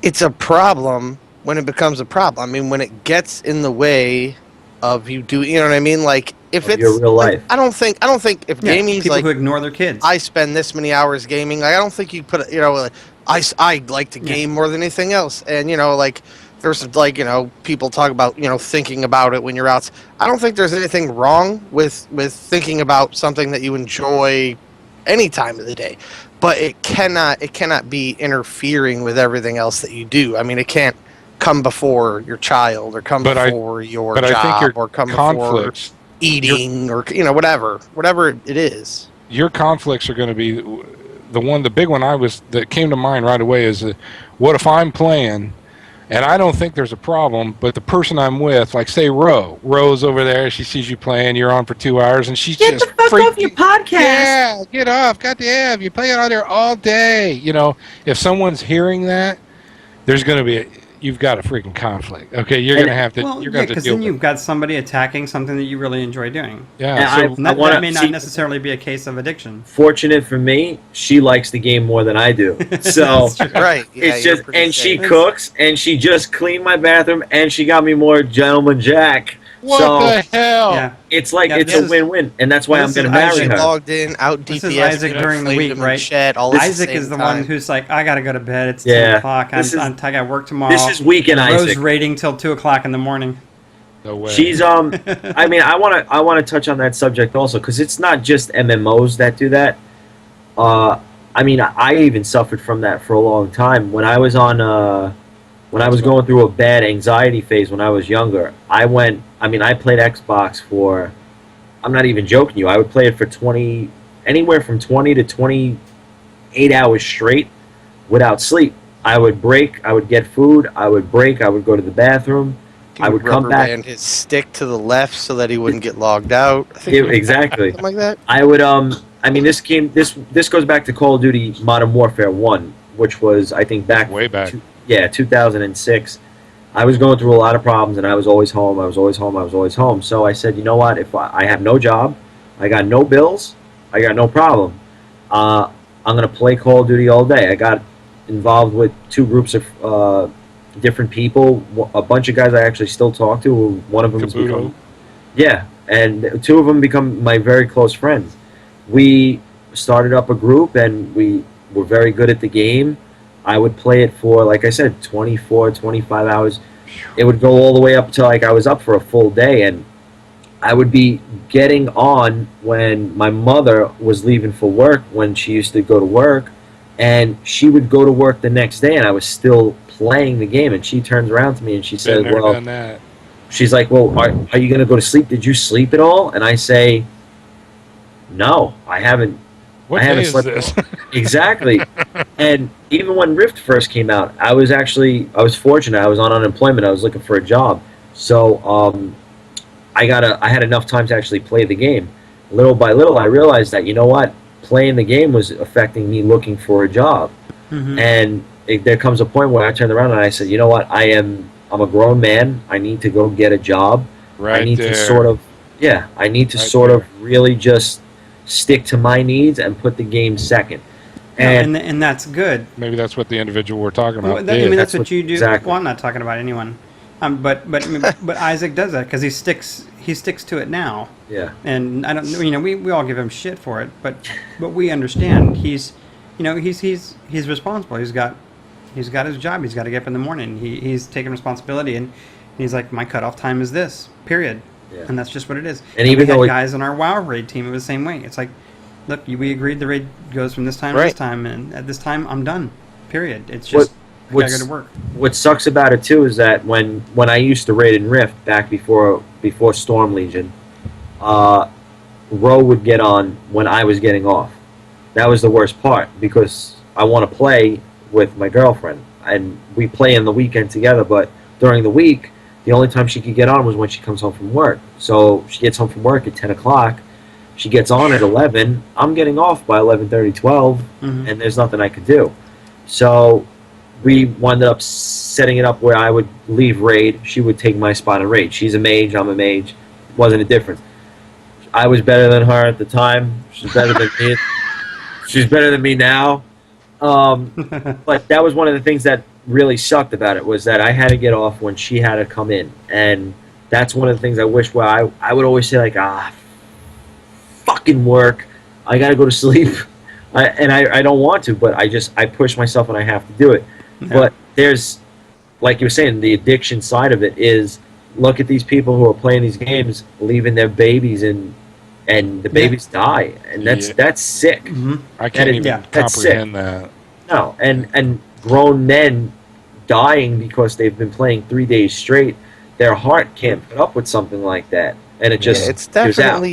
Speaker 4: it's a problem when it becomes a problem. I mean, when it gets in the way of you doing, you know what I mean? Like if
Speaker 1: Of
Speaker 4: it's
Speaker 1: your real
Speaker 4: like,
Speaker 1: life.
Speaker 4: I don't think if gaming's
Speaker 2: people
Speaker 4: like
Speaker 2: who ignore their kids.
Speaker 4: I spend this many hours gaming. Like, I don't think you put like, I like to game more than anything else, and like. There's like people talk about thinking about it when you're out. I don't think there's anything wrong with thinking about something that you enjoy any time of the day, but it cannot be interfering with everything else that you do. I mean, it can't come before your child or come before your
Speaker 3: but
Speaker 4: job
Speaker 3: I think your
Speaker 4: or come
Speaker 3: conflicts,
Speaker 4: before eating or whatever it is.
Speaker 3: your conflicts are going to be the big one that came to mind right away is what if I'm playing. And I don't think there's a problem, but the person I'm with, like say Ro's over there, she sees you playing, you're on for 2 hours, and she's
Speaker 1: Get
Speaker 3: just
Speaker 1: the fuck off your podcast.
Speaker 3: Yeah, get off, goddamn, you're playing on there all day. If someone's hearing that, there's going to be you've got a freaking conflict. Okay, you're going to have to.
Speaker 2: Well,
Speaker 3: you're going to
Speaker 2: because
Speaker 3: deal
Speaker 2: then
Speaker 3: with
Speaker 2: you've got somebody attacking something that you really enjoy doing.
Speaker 3: Yeah,
Speaker 1: And
Speaker 3: so
Speaker 2: That may not necessarily be a case of addiction.
Speaker 1: Fortunate for me, she likes the game more than I do. So
Speaker 4: Right. Yeah,
Speaker 1: it's just,
Speaker 4: you're pretty
Speaker 1: and she
Speaker 4: safe.
Speaker 1: cooks, and she just cleaned my bathroom, and she got me more Gentleman Jack.
Speaker 3: what
Speaker 1: so
Speaker 3: the hell?
Speaker 2: Yeah.
Speaker 1: it's like
Speaker 2: Yeah,
Speaker 1: it's
Speaker 2: this
Speaker 1: a
Speaker 2: is-
Speaker 1: win-win, and that's why I'm
Speaker 2: this
Speaker 1: going to
Speaker 2: is
Speaker 1: marry
Speaker 2: Isaac
Speaker 1: her.
Speaker 4: Logged in, out DPS.
Speaker 2: This is Isaac during the
Speaker 4: flamed
Speaker 2: week,
Speaker 4: him in
Speaker 2: right?
Speaker 4: Chat, all at the
Speaker 2: Isaac
Speaker 4: same
Speaker 2: is the
Speaker 4: time.
Speaker 2: one who's like, I gotta go to bed. It's
Speaker 1: Yeah.
Speaker 2: 10 o'clock.
Speaker 1: This is-
Speaker 2: I got work tomorrow.
Speaker 1: This is weekend
Speaker 2: Rose
Speaker 1: Isaac.
Speaker 2: rating till 2 o'clock in the morning.
Speaker 3: No way.
Speaker 1: She's I mean, I want to touch on that subject also because it's not just MMOs that do that. I mean, I even suffered from that for a long time when I was going through a bad anxiety phase when I was younger. I played Xbox for, I'm not even joking you, I would play it for anywhere from 20 to 28 hours straight without sleep. I would break, I would get food, I would break, I would go to the bathroom, I would come back.
Speaker 4: And his stick to the left so that he wouldn't get logged out. I think
Speaker 1: Yeah, exactly.
Speaker 4: something like that.
Speaker 1: I would I mean this goes back to Call of Duty Modern Warfare 1, which was I think back
Speaker 3: way back.
Speaker 1: 2006. I was going through a lot of problems and I was always home. So I said, you know what, if I have no job, I got no bills, I got no problem. I'm going to play Call of Duty all day. I got involved with two groups of different people, a bunch of guys I actually still talk to. One of them has
Speaker 3: Kabuto.
Speaker 1: become, yeah, and two of them become my very close friends. We started up a group and we were very good at the game. I would play it for, like I said, 24, 25 hours. It would go all the way up to like I was up for a full day, and I would be getting on when my mother was leaving for work when she used to go to work, and she would go to work the next day, and I was still playing the game, and she turns around to me and she
Speaker 3: Been
Speaker 1: said,
Speaker 3: there,
Speaker 1: "Well,"
Speaker 3: done that.
Speaker 1: she's like, "Well, are you going to go to sleep? Did you sleep at all?" And I say, "No, I haven't."
Speaker 3: What
Speaker 1: I
Speaker 3: day
Speaker 1: haven't
Speaker 3: is
Speaker 1: slept
Speaker 3: this?
Speaker 1: Exactly. And even when Rift first came out, I was fortunate. I was on unemployment. I was looking for a job, so I had enough time to actually play the game. Little by little, I realized that, you know what, playing the game was affecting me looking for a job. And there comes a point where I turned around and I said, you know what, I'm a grown man. I need to go get a job.
Speaker 3: Right
Speaker 1: I need
Speaker 3: there.
Speaker 1: to sort of
Speaker 3: Right
Speaker 1: of really just stick to my needs and put the game second.
Speaker 2: And that's good.
Speaker 3: Maybe that's what the individual we're talking
Speaker 2: Well,
Speaker 3: about
Speaker 2: that, I
Speaker 3: did.
Speaker 2: mean, that's
Speaker 1: That's
Speaker 2: what you do.
Speaker 1: exactly.
Speaker 2: Well, I'm not talking about anyone, but Isaac does that because he sticks to it now.
Speaker 1: Yeah.
Speaker 2: And I don't, we all give him shit for it, but we understand he's responsible. He's got his job. He's got to get up in the morning. He's taking responsibility, and he's like, my cutoff time is this. Period.
Speaker 1: Yeah.
Speaker 2: And that's just what it is.
Speaker 1: And even
Speaker 2: we had
Speaker 1: though
Speaker 2: guys on our WoW raid team, it was the same way. It's like, look, we agreed the raid goes from this time to this
Speaker 4: Right.
Speaker 2: time, and at this time I'm done. Period. It's
Speaker 1: What-
Speaker 2: just I gotta
Speaker 1: what's-
Speaker 2: go to work.
Speaker 1: What sucks about it too is that when I used to raid in Rift back before Storm Legion, Ro would get on when I was getting off. That was the worst part because I want to play with my girlfriend and we play in the weekend together. But during the week, the only time she could get on was when she comes home from work. So she gets home from work at 10 o'clock. She gets on at 11. I'm getting off by 11:30, 12,
Speaker 2: Mhm.
Speaker 1: and there's nothing I could do. So we wound up setting it up where I would leave raid. She would take my spot in raid. She's a mage. I'm a mage. Wasn't a difference. I was better than her at the time. She's better than me. She's better than me now. But that was one of the things that really sucked about it was that I had to get off when she had to come in, and that's one of the things I wish. Where I would always say like, fucking work. I gotta go to sleep. I don't want to, but I push myself and I have to do it.
Speaker 2: Yeah.
Speaker 1: But there's, like you were saying, the addiction side of it is, look at these people who are playing these games, leaving their babies and the babies die, and that's sick.
Speaker 2: Mhm.
Speaker 3: I can't even
Speaker 2: yeah,
Speaker 1: that's
Speaker 3: comprehend that.
Speaker 1: No, and grown men dying because they've been playing 3 days straight. Their heart can't put up with something like that, and it just
Speaker 4: it's
Speaker 1: gives out.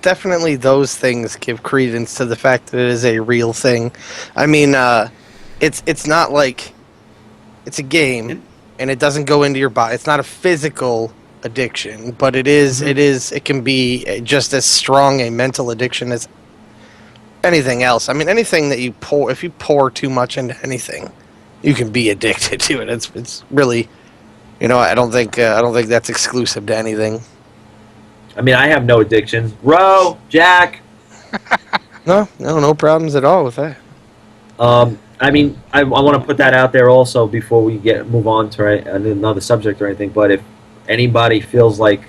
Speaker 4: definitely those things give credence to the fact that it is a real thing. I mean, it's not like it's a game and it doesn't go into your body. It's not a physical addiction, but it is. It can be just as strong a mental addiction as anything else. I mean, anything that you pour, if you pour too much into anything, you can be addicted to it. It's really, I don't think that's exclusive to anything.
Speaker 1: I mean, I have no addictions. Ro, Jack.
Speaker 4: No problems at all with that.
Speaker 1: I mean, I want to put that out there also before we move on to another subject or anything. But if anybody feels like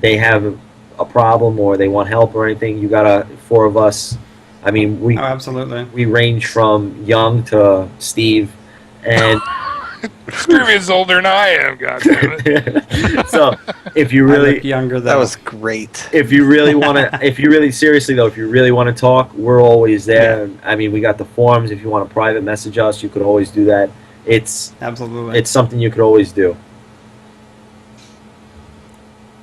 Speaker 1: they have a problem or they want help or anything, you got four of us. I mean,
Speaker 2: Oh, absolutely.
Speaker 1: we range from young to Steve, and
Speaker 3: Screamy's older than I am, goddammit.
Speaker 1: so if you
Speaker 2: I
Speaker 1: really
Speaker 2: look younger though.
Speaker 4: That was great.
Speaker 1: if you really want to, if you really seriously though, if you really want to talk, we're always there. I mean, we got the forums. If you want to private message us, you could always do that. It's
Speaker 2: absolutely.
Speaker 1: something you could always do.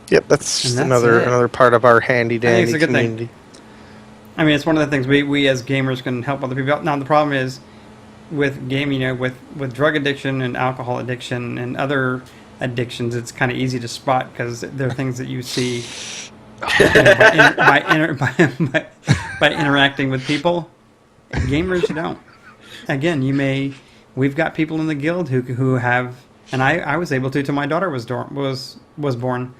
Speaker 4: Yep, that's just
Speaker 2: And that's it.
Speaker 4: another part of our handy
Speaker 2: I think
Speaker 4: dandy
Speaker 2: it's a good thing.
Speaker 4: community.
Speaker 2: I mean, it's one of the things we as gamers can help other people out. Now, the problem is with gaming, with drug addiction and alcohol addiction and other addictions, it's kind of easy to spot because they're things that you see by interacting with people. Gamers, you don't. Again, we've got people in the guild who have, and I was able to till my daughter was born,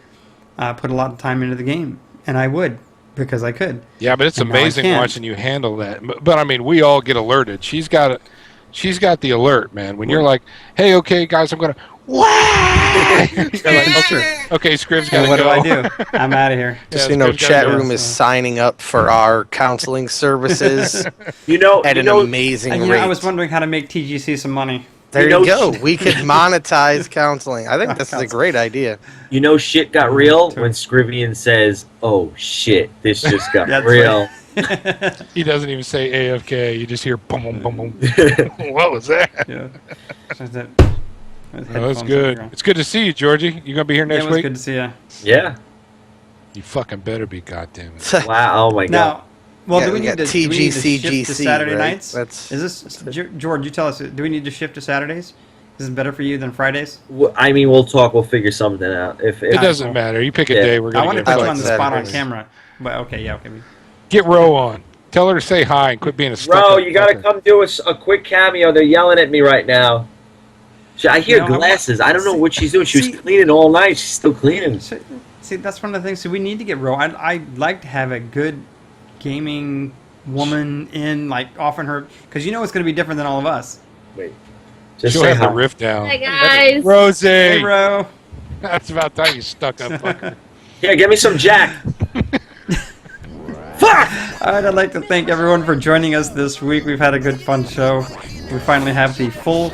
Speaker 2: put a lot of time into the game, and I would. Because I could.
Speaker 3: Yeah, but it's
Speaker 2: And now I
Speaker 3: amazing
Speaker 2: can't.
Speaker 3: watching you handle that. But I mean, we all get alerted. She's got the alert, man. When you're like, "Hey, okay, guys, I'm gonna," you're like, okay, Scrib's
Speaker 2: So
Speaker 3: gotta
Speaker 2: what do
Speaker 3: go.
Speaker 2: I do? I'm out of here.
Speaker 4: Just
Speaker 3: Yeah,
Speaker 4: so
Speaker 3: Scrib's gotta
Speaker 4: chat
Speaker 3: go.
Speaker 4: room is signing up for our counseling services
Speaker 1: You know,
Speaker 4: at
Speaker 1: you
Speaker 4: an
Speaker 1: know,
Speaker 4: amazing
Speaker 2: And,
Speaker 4: rate.
Speaker 2: I was wondering how to make TGC some money.
Speaker 4: There
Speaker 1: You
Speaker 4: you,
Speaker 1: know,
Speaker 4: go.
Speaker 1: shit-
Speaker 4: We could monetize counseling. I think this is a great idea.
Speaker 1: You know, shit got real
Speaker 2: True.
Speaker 1: when Scrivian says, "Oh shit, this just got
Speaker 2: That's
Speaker 1: real."
Speaker 3: He doesn't even say AFK. You just hear boom, boom, boom, boom. What was that?
Speaker 2: Yeah. So that-
Speaker 3: Oh, that's
Speaker 2: headphones
Speaker 3: good.
Speaker 2: on.
Speaker 3: It's good to see you, Georgie. You gonna be here
Speaker 2: Yeah,
Speaker 3: next
Speaker 2: it was
Speaker 3: week?
Speaker 2: good to see you.
Speaker 1: Yeah.
Speaker 3: You fucking better be, goddamn it.
Speaker 1: Wow. Oh my god.
Speaker 2: Now, well,
Speaker 4: Yeah,
Speaker 2: do we
Speaker 4: we
Speaker 2: need
Speaker 4: got
Speaker 2: to do we need to shift to
Speaker 4: TGCGC,
Speaker 2: Saturday
Speaker 4: right?
Speaker 2: nights?
Speaker 4: That's-
Speaker 2: Is this George? You tell us. Do we need to shift to Saturdays? Is this better for you than Fridays?
Speaker 1: I mean, we'll talk. We'll figure something out. If
Speaker 3: It doesn't matter. You pick a
Speaker 1: Yeah.
Speaker 3: day. We're
Speaker 2: I
Speaker 3: gonna
Speaker 2: want to
Speaker 3: get
Speaker 2: put you
Speaker 4: like
Speaker 2: on the
Speaker 3: fucking-
Speaker 2: spot on
Speaker 4: Saturdays.
Speaker 2: camera. But okay, yeah, okay.
Speaker 3: Get Ro on. Tell her to say hi and quit being a
Speaker 1: Bro,
Speaker 3: stuck-up
Speaker 1: you gotta
Speaker 3: fucker.
Speaker 1: come do a quick cameo. They're yelling at me right now. I hear
Speaker 2: No, I want-
Speaker 1: glasses. I don't know what she's doing. She
Speaker 2: See-
Speaker 1: was cleaning all night. She's still cleaning.
Speaker 2: So, see, that's one of the things. So we need to get real. I'd like to have a good gaming woman in, like, offering her, because you know it's going to be different than all of us.
Speaker 1: Wait. Just
Speaker 3: She'll
Speaker 1: say
Speaker 3: have
Speaker 1: hi.
Speaker 3: the riff down.
Speaker 5: Hi, guys.
Speaker 3: Rosie!
Speaker 2: Hey, bro.
Speaker 3: That's about time you stuck up fucker.
Speaker 1: Yeah, get me some Jack. Fuck!
Speaker 2: All right, I'd like to thank everyone for joining us this week. We've had a good, fun show. We finally have the full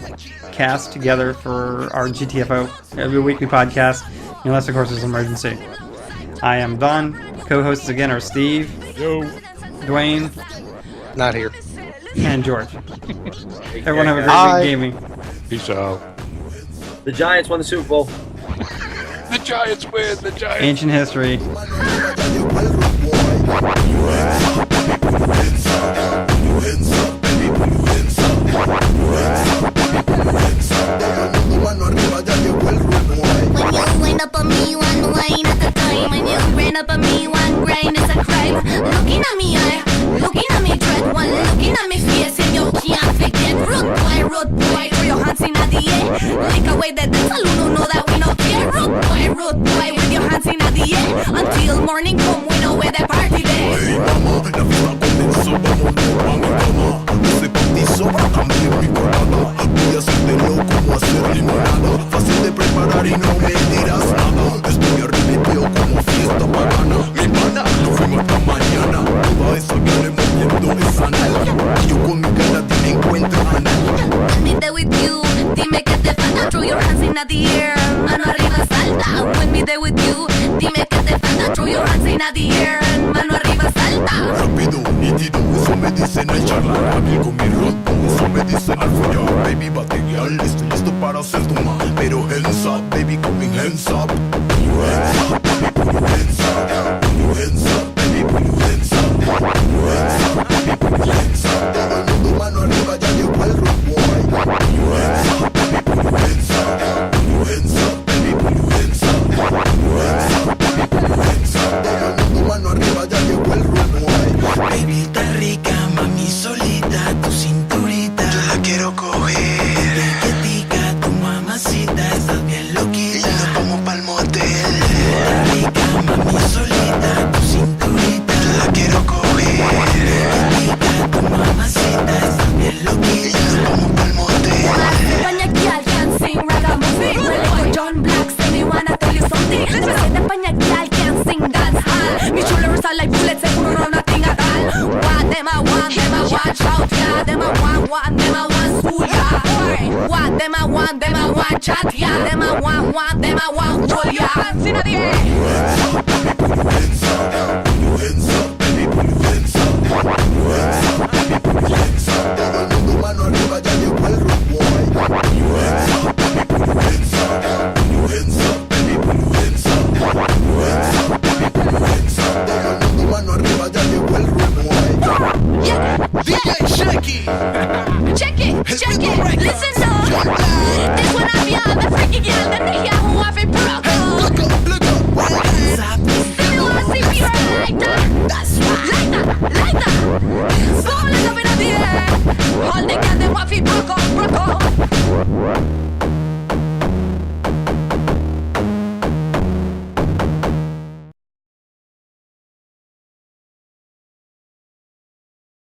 Speaker 2: cast together for our GTFO every weekly podcast, unless, of course, there's an emergency. I am Don. Co-hosts again are Steve,
Speaker 3: Yo.
Speaker 2: Dwayne,
Speaker 4: Not here.
Speaker 2: and George. Everyone have a great
Speaker 4: Bye.
Speaker 2: week gaming.
Speaker 3: Peace out.
Speaker 1: The Giants won the Super Bowl.
Speaker 3: The Giants win. The Giants.
Speaker 2: Ancient history.
Speaker 6: When you wind up on me one wine at a time, when you grind up on me one grind is a crime. Looking at me eye, looking at me dread, one looking at me face, and you can't forget. Rude boy, throw your hands in the air. Lick away the dance, all who know that we don't care. Rude boy, with your hands in the air. Until morning come, we know where the party there.
Speaker 7: Hey mama, la fiesta comenzó, vámonos a mi cama. Ese bautizo va a cambiar mi cortada. Voy a hacértelo como hacer limonada. Fácil de preparar y no me dirás nada. Estoy arrepentido como fiesta pagana. Mi pana, nos fuimos hasta mañana. Toda esa cara moviendo esa nalga. Y yo con mi cara te encuentro anal.
Speaker 6: When me there with you, dime que te falta. Throw your hands in the air, mano arriba salta. When me there with you, dime que te falta. Throw your hands in the air, mano arriba salta.
Speaker 7: Rápido, nítido, eso me dicen al charlar. Hábil con mi ritmo, eso me dicen al follar. Baby, bate girl, estoy listo para hacer tu ma. Pero hands up, baby, coming hands up. Put your hands up, baby, put your hands up. Put your hands up, baby, put your hands up. Put your hands up, baby, put your hands up. Todo el mundo mano arriba, ya llegó el rude boy. Put your hands up, baby, put your hands up. Put your hands up, baby, put your hands up. Put your hands up, baby, put your hands up. Todo el mundo mano arriba, ya llegó el rude boy.
Speaker 8: Baby, está rica, mami, solita, tu cinturita. Yo la quiero coger. Piquetica, tu mamacita, estás bien loquita. Y nos vamos pa'l motel. Está rica, mami, solita, tu cinturita. Yo la quiero coger. Piquetica, tu mamacita, estás bien loquita. Y nos vamos pa'l motel.
Speaker 6: España girl can sing ragamuffin. Well, John Black say me wanna tell you something. Me say the España girl can sing dance hall. Me shoulders are like bullets, seguro no nothing at all. What them I want shout ya. Them I want, them I want school ya. What them I want chat ya. Them I want, them I want roll ya. Hands in the air.
Speaker 7: Todo el mundo mano arriba, ya llegó el rude boy. Put your hands up, baby, put your hands up. Put your hands up, baby, put your hands up. Put your hands up, baby, put your hands up. Todo el mundo mano arriba, ya llegó el rude boy.
Speaker 6: Yeah,
Speaker 7: DJ Shaky.
Speaker 6: check it, listen up. This one I be on the freaky girl, the nigga who have it broke.
Speaker 7: Look up,
Speaker 6: See me wanna see me right like that. That's right. Like that. Go on up in the air. All the girls them want to broke up.